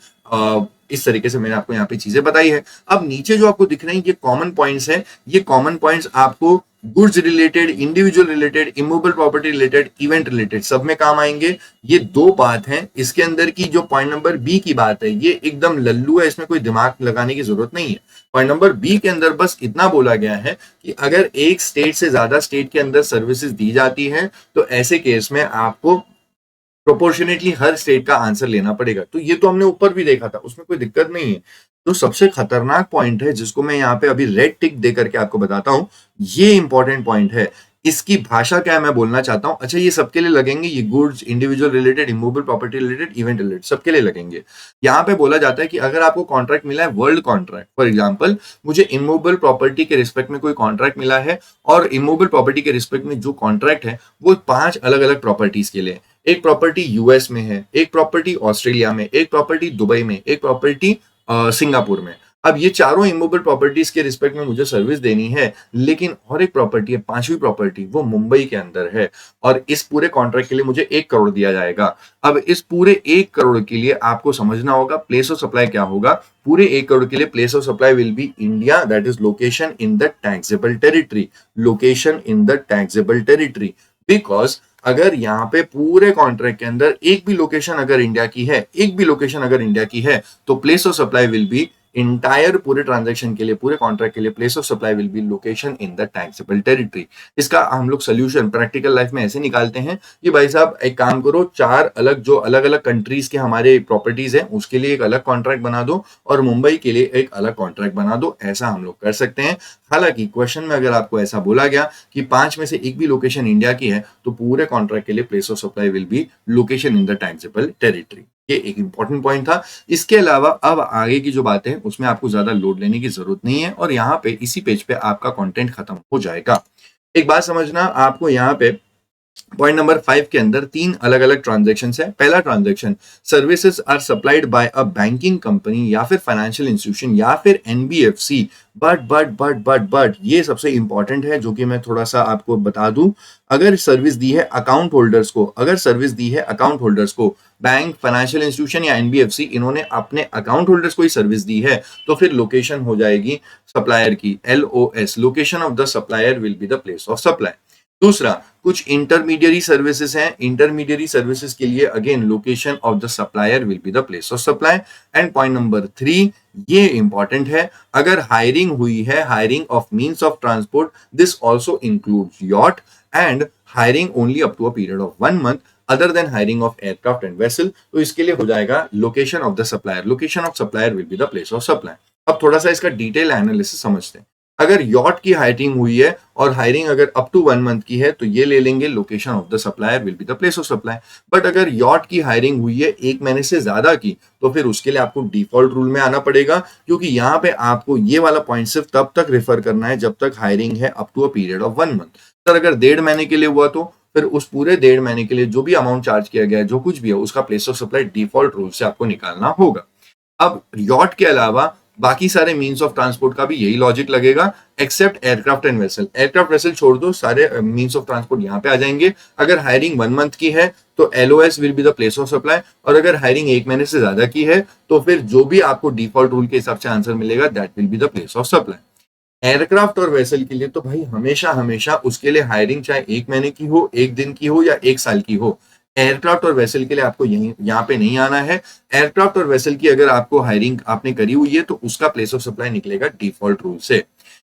इस तरीके से मैंने आपको यहाँ पे चीजें बताई है। अब नीचे जो आपको दिख रहे हैं ये कॉमन पॉइंट्स हैं, ये कॉमन पॉइंट्स आपको goods related, individual related, immovable property related, event related सब में काम आएंगे। ये 2 बात हैं। इसके अंदर की जो पॉइंट नंबर बी की बात है, ये एकदम लल्लू है, इसमें कोई दिमाग लगाने की जरूरत नहीं है। पॉइंट नंबर बी के अंदर बस इतना बोला गया है कि अगर एक स्टेट से ज्यादा स्टेट के अंदर सर्विसेज दी जाती है तो ऐसे केस में आपको प्रोपोर्शनेटली हर स्टेट का आंसर लेना पड़ेगा। तो ये तो हमने ऊपर भी देखा था, उसमें कोई दिक्कत नहीं है। तो सबसे खतरनाक पॉइंट है जिसको मैं यहाँ पे अभी रेड टिक दे करके आपको बताता हूं, ये इंपॉर्टेंट पॉइंट है। इसकी भाषा क्या है मैं बोलना चाहता हूं। अच्छा, ये सबके लिए लगेंगे, ये goods, individual related, immovable property related, event related, सबके लिए लगेंगे। यहाँ पे बोला जाता है कि अगर आपको कॉन्ट्रैक्ट मिला है, वर्ल्ड कॉन्ट्रैक्ट, फॉर एग्जाम्पल मुझे इमूवेबल प्रॉपर्टी के रिस्पेक्ट में कोई कॉन्ट्रैक्ट मिला है, और इमूवेबल प्रॉपर्टी के रिस्पेक्ट में जो कॉन्ट्रैक्ट है वो 5 अलग अलग प्रॉपर्टीज के लिए, एक प्रॉपर्टी यूएस में है, एक प्रॉपर्टी ऑस्ट्रेलिया में, एक प्रॉपर्टी दुबई में, एक प्रॉपर्टी सिंगापुर में। अब ये चारों इमूवेबल प्रॉपर्टीज के रिस्पेक्ट में मुझे सर्विस देनी है, लेकिन और एक प्रॉपर्टी है, 5वीं प्रॉपर्टी, वो मुंबई के अंदर है, और इस पूरे कॉन्ट्रैक्ट के लिए मुझे 1 करोड़ दिया जाएगा। अब इस पूरे 1 करोड़ के लिए आपको समझना होगा प्लेस ऑफ सप्लाई क्या होगा। पूरे 1 करोड़ के लिए place of supply will B India, that is location in the taxable territory, location in the taxable territory. Because अगर यहाँ पे पूरे कॉन्ट्रैक्ट के अंदर एक भी लोकेशन अगर इंडिया की है, एक भी लोकेशन अगर इंडिया की है, तो place of supply will B entire, पूरे ट्रांजैक्शन के लिए, पूरे कॉन्ट्रैक्ट के लिए place of supply will be location in the taxable territory. इसका हम लोग सोल्यूशन प्रैक्टिकल लाइफ में ऐसे निकालते हैं कि भाई साहब एक काम करो, 4 अलग जो अलग अलग कंट्रीज के हमारे प्रॉपर्टीज हैं उसके लिए एक अलग कॉन्ट्रैक्ट बना दो, और मुंबई के लिए एक अलग कॉन्ट्रैक्ट बना दो। ऐसा हम लोग कर सकते हैं। हालांकि क्वेश्चन में अगर आपको ऐसा बोला गया कि 5 में से एक भी लोकेशन इंडिया की है, तो पूरे कॉन्ट्रैक्ट के लिए place of supply will be location in the taxable territory. ये एक इंपॉर्टेंट पॉइंट था। इसके अलावा अब आगे की जो बातें हैं उसमें आपको ज्यादा लोड लेने की जरूरत नहीं है, और यहाँ पे इसी पेज पे आपका कंटेंट खत्म हो जाएगा। एक बात समझना, आपको यहाँ पे पॉइंट नंबर 5 के अंदर 3 अलग अलग ट्रांजेक्शन है। पहला transaction, services are supplied by a banking company या फिर फाइनेंशियल इंस्टीट्यूशन या फिर एनबीएफसी, बट ये सबसे इंपॉर्टेंट है जो कि मैं थोड़ा सा आपको बता दूं। अगर सर्विस दी है अकाउंट होल्डर्स को, अगर सर्विस दी है अकाउंट होल्डर्स को, बैंक, फाइनेंशियल इंस्टीट्यूशन या एनबीएफसी, इन्होंने अपने अकाउंट होल्डर्स को ही सर्विस दी है, तो फिर लोकेशन हो जाएगी सप्लायर की, LOS, location of the supplier will be the place of supply. दूसरा, कुछ इंटरमीडियरी सर्विसेज हैं, इंटरमीडियरी सर्विसेज के लिए again location of the supplier will be the place of supply. And point number 3, ये important है, अगर hiring हुई है, hiring of means of transport, this also includes yacht and hiring only up to a period of 1 month other than hiring of aircraft and vessel, तो इसके लिए हो जाएगा location of the supplier, location of supplier will be the place of supply. अब थोड़ा सा इसका detail analysis समझते हैं। अगर यॉट की हायरिंग हुई है और हायरिंग अगर अप टू 1 मंथ की है तो ये ले लेंगे location of the supplier will be the place of supply. But अगर यॉट की हायरिंग हुई है 1 महीने से ज्यादा की, तो फिर उसके लिए आपको डिफॉल्ट रूल में आना पड़ेगा, क्योंकि यहाँ पे आपको ये वाला पॉइंट सिर्फ तब तक रेफर करना है जब तक हायरिंग है up to a period of 1 month. Sir अगर 1.5 महीने के लिए हुआ तो फिर उस पूरे 1.5 महीने के लिए जो भी अमाउंट चार्ज किया गया है, जो कुछ भी है, उसका place of supply default rule से आपको निकालना होगा। अब यॉट के अलावा बाकी सारे मीन्स ऑफ ट्रांसपोर्ट का भी यही लॉजिक लगेगा, except aircraft and vessel. Aircraft vessel छोड़ दो, सारे मीन्स ऑफ ट्रांसपोर्ट यहाँ पे आ जाएंगे। अगर हायरिंग 1 मंथ की है तो LOS will be the place of supply, और अगर हायरिंग 1 महीने से ज्यादा की है तो फिर जो भी आपको डिफॉल्ट रूल के हिसाब से आंसर मिलेगा that will be the place of supply. Aircraft और वेसल के लिए तो भाई हमेशा हमेशा उसके लिए हायरिंग चाहे 1 महीने की हो, 1 दिन की हो या 1 साल की हो, एयरक्राफ्ट और वेसल के लिए आपको यहीं यहाँ पे नहीं आना है। एयरक्राफ्ट और वेसल की अगर आपको हायरिंग आपने करी हुई है तो उसका प्लेस ऑफ सप्लाई निकलेगा डिफॉल्ट रूल से।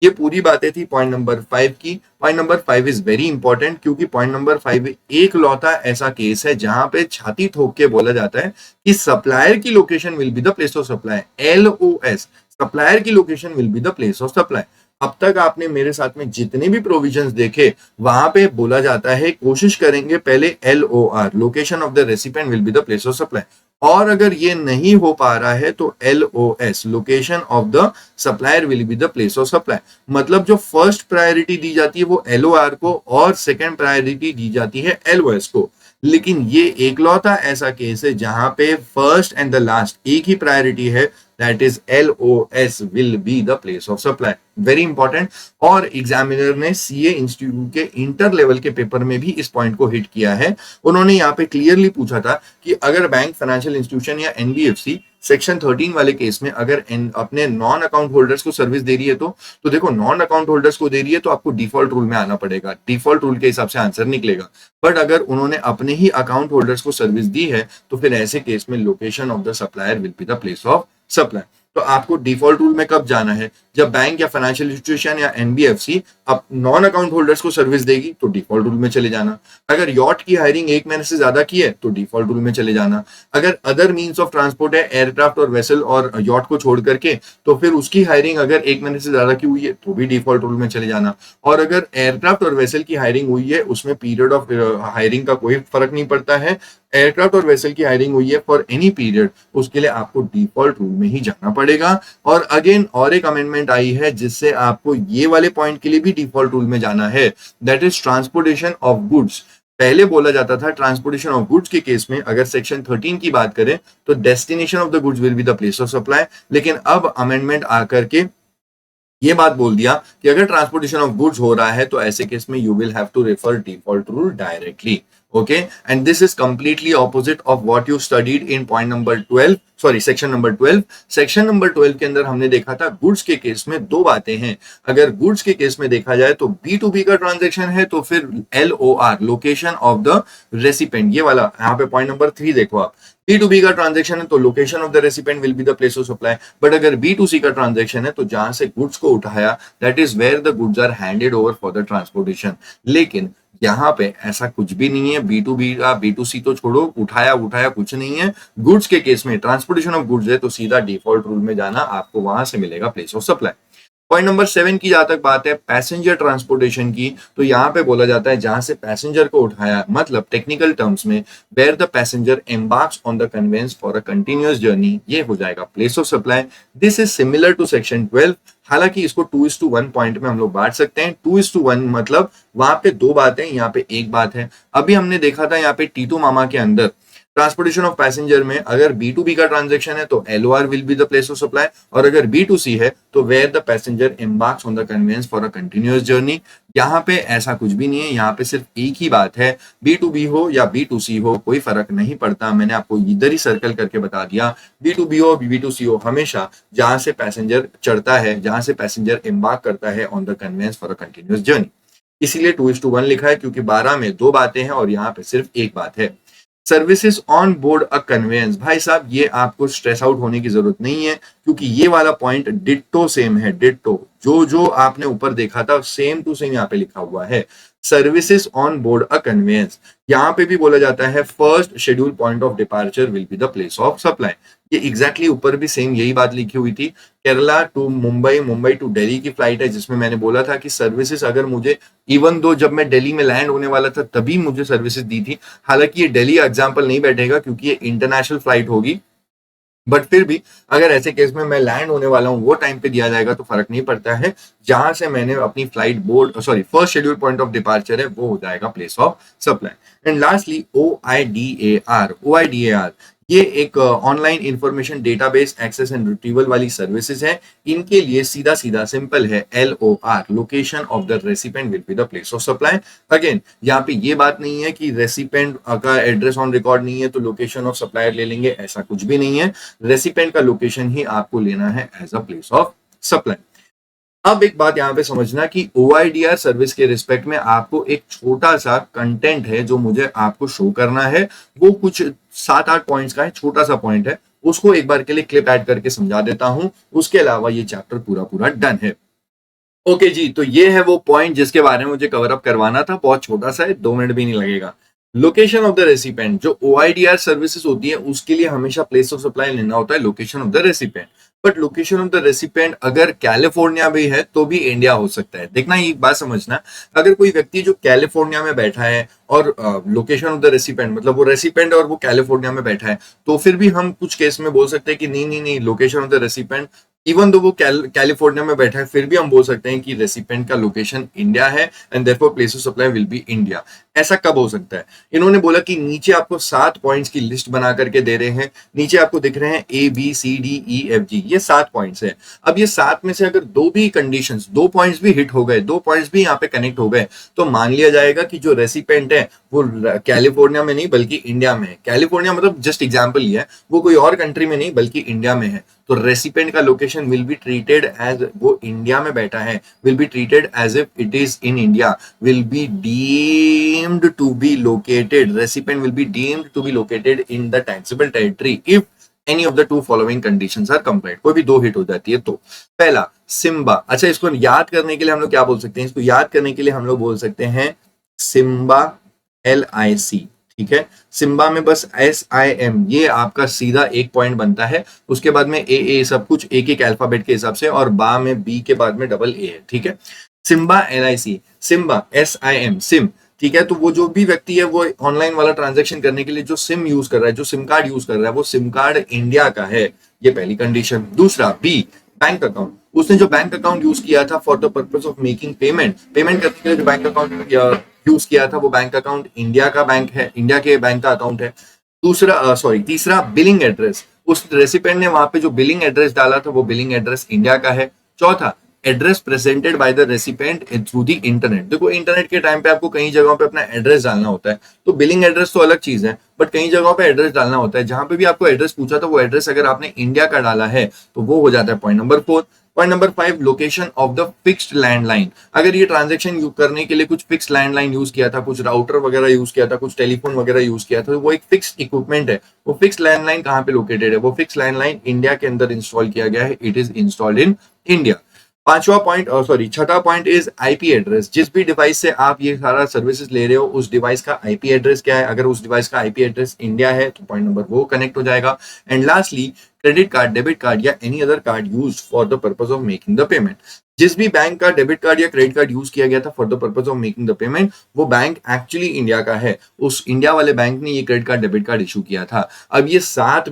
ये पूरी बातें थी पॉइंट नंबर 5 की। Point number 5 is very important, क्योंकि पॉइंट नंबर 5 एक लौता ऐसा केस है जहां पे छाती ठोक के बोला जाता है कि सप्लायर की location will be the place of supply. LOS, supplier की location will be the place of supply. अब तक आपने मेरे साथ में जितने भी प्रोविजंस देखे वहां पे बोला जाता है कोशिश करेंगे पहले LOR, location of the recipient will be the place of supply, और अगर ये नहीं हो पा रहा है तो LOS, location of the supplier will be the place of supply. मतलब जो फर्स्ट प्रायोरिटी दी जाती है वो एलओआर को और सेकंड प्रायोरिटी दी जाती है एलओएस को। लेकिन ये एकलौता ऐसा केस है जहां पे फर्स्ट एंड द लास्ट एक ही प्रायोरिटी है, that is LOS will be the place of supply। Very important. और एग्जामिनर ने सीए इंस्टीट्यूट के इंटर लेवल के पेपर में भी इस पॉइंट को हिट किया है। उन्होंने यहाँ पे क्लियरली पूछा था कि अगर बैंक, फाइनेंशियल इंस्टीट्यूशन या एनबीएफसी सेक्शन 13 वाले केस में अगर अपने नॉन अकाउंट होल्डर्स को सर्विस दे रही है तो देखो नॉन अकाउंट होल्डर्स को दे रही है तो आपको डिफॉल्ट रूल में आना पड़ेगा, डिफॉल्ट रूल के हिसाब से आंसर निकलेगा। बट अगर उन्होंने अपने ही अकाउंट होल्डर्स को सर्विस दी है तो फिर ऐसे केस में location of the supplier will be the place of supply. तो आपको डिफॉल्ट रूल में कब जाना है? जब बैंक या फाइनेंशियल इंस्टीट्यूशन या एनबीएफसी अब नॉन अकाउंट होल्डर्स को सर्विस देगी तो डिफॉल्ट रूल में चले जाना। अगर यॉट की हायरिंग 1 महीने से ज्यादा की है तो डिफॉल्ट रूल में चले जाना। अगर अदर मीन्स ऑफ ट्रांसपोर्ट है एयरक्राफ्ट और वेसल और यॉट को छोड़ करके, तो फिर उसकी हायरिंग अगर 1 महीने से ज्यादा की हुई है तो भी डिफॉल्ट रूल में चले जाना। और अगर एयरक्राफ्ट और वेसल की हायरिंग हुई है उसमें पीरियड ऑफ हायरिंग का कोई फर्क नहीं पड़ता है, एयरक्राफ्ट और वेसल की हायरिंग हुई है फॉर एनी पीरियड, उसके लिए आपको डिफॉल्ट रूल में ही जाना पड़ेगा। और अगेन और एक अमेंडमेंट आई है जिससे आपको ये वाले पॉइंट के लिए भी डिफॉल्ट रूल में जाना है, that is transportation of goods. पहले बोला जाता था ट्रांसपोर्टेशन ऑफ गुड्स के केस में अगर सेक्शन 13 की बात करें तो destination of the goods will be the place of supply, लेकिन अब अमेंडमेंट आकर के ये बात बोल दिया कि अगर ट्रांसपोर्टेशन ऑफ गुड्स हो रहा है तो ऐसे केस में you will have to refer default rule directly. Okay, and this is completely opposite of what you studied in point number 12, sorry section number 12। Section number 12 के अंदर हमने देखा था गुड्स के केस में दो बातें हैं। अगर गुड्स के केस में देखा जाए तो बी टू बी का ट्रांजेक्शन है तो फिर LOR, location of the recipient, ये वाला यहाँ पे पॉइंट नंबर 3 देखो आप। बी टू बी का ट्रांजेक्शन है तो location of the recipient will be the place of supply. But अगर बी टू सी का ट्रांजेक्शन है तो जहां से गुड्स को उठाया that is where the goods are handed over for the transportation. लेकिन यहाँ पे ऐसा कुछ भी नहीं है, बी टू बी का, बी टू सी तो छोड़ो, उठाया उठाया कुछ नहीं है। गुड्स के केस में ट्रांसपोर्टेशन ऑफ गुड्स है तो सीधा डिफॉल्ट रूल में जाना, आपको वहां से मिलेगा place of supply. Point number 7 की जहां तक बात है पैसेंजर ट्रांसपोर्टेशन की, तो यहां पे बोला जाता है जहां से पैसेंजर को उठाया, मतलब टेक्निकल टर्म्स में where the passenger embarks on the conveyance for a continuous journey, ये हो जाएगा place of supply. This is similar to section 12, हालांकि इसको 2:1 पॉइंट में हम लोग बांट सकते हैं। 2:1 मतलब वहां पे दो बातें, यहाँ पे एक बात है। अभी हमने देखा था यहाँ पे टीटू मामा के अंदर ट्रांसपोर्टेशन ऑफ पैसेंजर में अगर बी टू बी का ट्रांजेक्शन है तो LOR will be the place of supply, और अगर बी टू सी है तो where the passenger embarks on the conveyance for a continuous journey. यहाँ पे ऐसा कुछ भी नहीं है, यहाँ पे सिर्फ एक ही बात है, बी टू बी हो या बी टू सी हो कोई फर्क नहीं पड़ता। मैंने आपको इधर ही सर्कल करके बता दिया, बी टू बी हो बी टू सी हो, हमेशा जहां से पैसेंजर चढ़ता है, जहां से पैसेंजर एम्बार्क करता है on the conveyance for a continuous journey. इसीलिए 2:1 लिखा है, क्योंकि 12 में दो बातें हैं और यहाँ पे सिर्फ एक बात है। Services on board a convince, भाई साहब ये आपको स्ट्रेस आउट होने की जरूरत नहीं है, क्योंकि ये वाला पॉइंट डिट्टो सेम है, डिट्टो जो जो आपने ऊपर देखा था सेम टू सेम यहाँ पे लिखा हुआ है। Services on board a convince, यहाँ पे भी बोला जाता है first schedule point of departure will be the place of supply. ये एग्जैक्टली ऊपर भी सेम यही बात लिखी हुई थी। केरला टू मुंबई, मुंबई टू दिल्ली की फ्लाइट है, जिसमें मैंने बोला था कि सर्विसेज अगर मुझे, इवन दो जब मैं दिल्ली में लैंड होने वाला था तभी मुझे सर्विसेज दी थी। हालांकि ये दिल्ली एग्जाम्पल नहीं बैठेगा क्योंकि ये इंटरनेशनल फ्लाइट होगी, बट फिर भी अगर ऐसे केस में मैं लैंड होने वाला हूं वो टाइम पे दिया जाएगा तो फर्क नहीं पड़ता है। जहां से मैंने अपनी flight board sorry first schedule point of departure है वो हो जाएगा place of supply. And lastly O I D A R, ये एक online information database access and retrieval वाली सर्विसेज है। इनके लिए सीधा सीधा सिंपल है, LOR, location of the recipient will be the place of supply. Again यहाँ पे ये बात नहीं है कि रेसिपेंट का एड्रेस ऑन रिकॉर्ड नहीं है तो लोकेशन ऑफ सप्लायर ले लेंगे, ऐसा कुछ भी नहीं है। रेसिपेंट का लोकेशन ही आपको लेना है as a place of supply. अब एक बात यहाँ पे समझना कि OIDR सर्विस के रिस्पेक्ट में आपको एक छोटा सा कंटेंट है जो मुझे आपको शो करना है, वो कुछ 7-8 पॉइंट्स का है, छोटा सा पॉइंट है, उसको एक बार के लिए क्लिप ऐड करके समझा देता हूं। उसके अलावा ये चैप्टर पूरा पूरा डन है। ओके जी, तो ये है वो पॉइंट जिसके बारे में मुझे कवर अप करवाना था, बहुत छोटा सा है, 2 मिनट भी नहीं लगेगा। लोकेशन ऑफ द रेसिपेंट, जो OIDR सर्विसेज होती है उसके लिए हमेशा प्लेस ऑफ सप्लाई लेना होता है location of the recipient. But location of the recipient अगर कैलिफोर्निया भी है तो भी इंडिया हो सकता है। देखना, ये बात समझना, अगर कोई व्यक्ति जो कैलिफोर्निया में बैठा है और लोकेशन ऑफ द रेसिपेंट मतलब वो रेसिपेंट और वो कैलिफोर्निया में बैठा है, तो फिर भी हम कुछ केस में बोल सकते हैं कि नहीं नहीं नहीं, location of the recipient even though वो कैलिफोर्निया में बैठा है फिर भी हम बोल सकते हैं कि रेसिपेंट का लोकेशन इंडिया है and therefore place of supply will B India. ऐसा कब हो सकता है? इन्होंने बोला कि नीचे आपको 7 पॉइंट्स की लिस्ट बना करके दे रहे हैं, नीचे आपको दिख रहे हैं ABCDEFG, ये 7 पॉइंट्स है। अब ये 7 में से अगर 2 भी कंडीशंस, 2 पॉइंट्स भी हिट हो गए, 2 पॉइंट्स भी यहाँ पे कनेक्ट हो गए, तो मान लिया जाएगा कि जो रेसिपेंट है वो कैलिफोर्निया में नहीं बल्कि इंडिया में है। कैलिफोर्निया मतलब जस्ट एग्जाम्पल ही है, वो कोई और कंट्री में नहीं बल्कि इंडिया में है। तो रेसिपेंट का location will be treated as, वो इंडिया में बैठा है, will be treated as if it is in India, will be deemed to be located, recipient will be deemed to be located in the taxable territory if any of the 2 following conditions are complete. कोई भी 2 hit हो जाती है तो। पहला Simba, अच्छा इसको याद करने के लिए हम लोग क्या बोल सकते हैं? इसको याद करने के लिए हम लोग बोल सकते हैं सिम्बा, LIC, ठीक है। सिम्बा में बस SIM, ये आपका सीधा एक पॉइंट बनता है। उसके बाद में AA, सब कुछ एक एक अल्फाबेट के हिसाब से, और बा में B के बाद में डबल A है, ठीक है। सिम्बा LIC, सिम्बा SIM, सिम, ठीक है। तो वो जो भी व्यक्ति है वो ऑनलाइन वाला ट्रांजैक्शन करने के लिए जो सिम यूज कर रहा है, जो सिम कार्ड यूज कर रहा है, वो सिम कार्ड इंडिया का है, ये पहली कंडीशन। दूसरा B, बैंक अकाउंट, उसने जो बैंक अकाउंट यूज किया था for the purpose of making payment, payment करने के लिए जो बैंक अकाउंट यूज किया था वो बैंक अकाउंट इंडिया का बैंक है, इंडिया के बैंक का अकाउंट है। दूसरा तीसरा बिलिंग एड्रेस, उस रेसिपेंट ने वहां पे जो बिलिंग एड्रेस डाला था वो बिलिंग एड्रेस इंडिया का है। चौथा address presented by the recipient through the internet. देखो इंटरनेट के टाइम पे आपको कई जगहों पे अपना एड्रेस डालना होता है, तो बिलिंग एड्रेस तो अलग चीज है बट कई जगहों पे एड्रेस डालना होता है। जहां पे भी आपको एड्रेस पूछा था वो एड्रेस अगर आपने इंडिया का डाला है तो वो हो जाता है point number 4। Point number 5, location of the fixed landline. अगर ये ट्रांजैक्शन करने के लिए कुछ फिक्स लैंडलाइन यूज किया था, कुछ राउटर वगैरह यूज किया था, कुछ टेलीफोन वगैरह यूज किया था, तो वो एक फिक्स इक्विपमेंट है। वो फिक्स लैंडलाइन कहाँ पे लोकेटेड है? वो फिक्स लैंडलाइन इंडिया के अंदर इंस्टॉल किया गया है, it is installed in India. पांचवा पॉइंट छठा पॉइंट इज IP एड्रेस। जिस भी डिवाइस से आप ये सारा सर्विसेज ले रहे हो उस डिवाइस का IP एड्रेस क्या है? अगर उस डिवाइस का IP एड्रेस इंडिया है तो पॉइंट नंबर वो कनेक्ट हो जाएगा। And lastly credit card, debit card या any other card used for the purpose of making the payment. जिस भी बैंक का डेबिट कार्ड या क्रेडिट कार्ड यूज किया गया था for the purpose of making the payment, वो बैंक एक्चुअली इंडिया का है, उस इंडिया वाले बैंक ने ये credit card debit card issue किया था। अब ये 7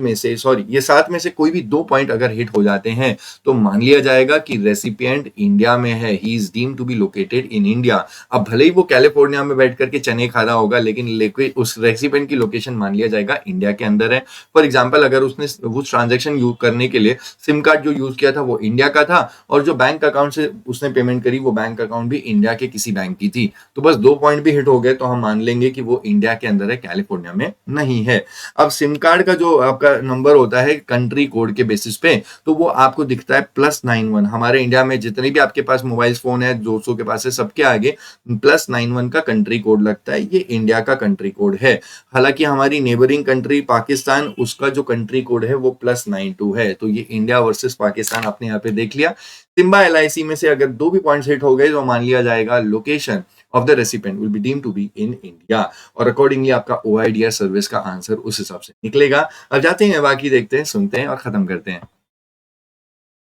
में से कोई भी 2 पॉइंट अगर हिट हो जाते हैं तो मान लिया जाएगा कि रेसिपिएंट इंडिया में है, he is deemed to be located in India. अब भले ही वो कैलिफोर्निया में बैठ करके चने खा रहा होगा लेकिन उस रेसिपिएंट की लोकेशन मान लिया जाएगा इंडिया के अंदर है। फॉर एग्जाम्पल अगर उसने उस ट्रांजेक्शन यूज करने के लिए सिम कार्ड जो यूज किया था वो इंडिया का था और जो बैंक अकाउंट से उसने पेमेंट करी वो बैंक अकाउंट भी इंडिया के किसी बैंक की थी, तो बस 2 पॉइंट भी हिट हो गए तो हम मान लेंगे कि वो इंडिया के अंदर है, कैलिफोर्निया में नहीं है। अब सिम कार्ड का जो आपका नंबर होता है कंट्री कोड के बेसिस पे, तो वो आपको दिखता है +91। हमारे इंडिया में जितने भी आपके पास मोबाइल फोन है 200 के पास है, सबके आगे +91 का कंट्री कोड लगता है, ये इंडिया का कंट्री कोड है। हालांकि हमारी नेबरिंग कंट्री पाकिस्तान, उसका जो कंट्री कोड है वो +92 है। तो ये इंडिया वर्सेस पाकिस्तान आपने यहाँ पे देख लिया। सिम्बा LIC में से अगर 2 भी पॉइंट्स हिट हो गए तो मान लिया जाएगा location of the recipient will be deem to be in India और अकॉर्डिंगली आपका OIDR सर्विस का आंसर उस हिसाब से निकलेगा। अब जाते हैं, बाकी देखते हैं, सुनते हैं और खत्म करते हैं।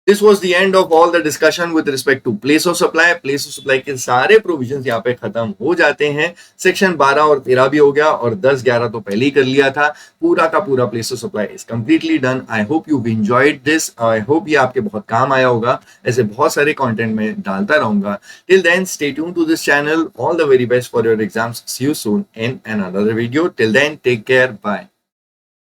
This was the end of all the discussion with respect to place of supply. Place of supply के सारे प्रोविजंस यहाँ पे खत्म हो जाते हैं। सेक्शन 12 और 13 भी हो गया और 10, 11 तो पहले ही कर लिया था। पूरा का पूरा place of supply is completely done. I hope you enjoyed this. I hope ये आपके बहुत काम आया होगा। ऐसे बहुत सारे कंटेंट में डालता रहूंगा। Till then stay tune to this channel. All the very best for your exams. See you soon in another video. Till then take care, bye.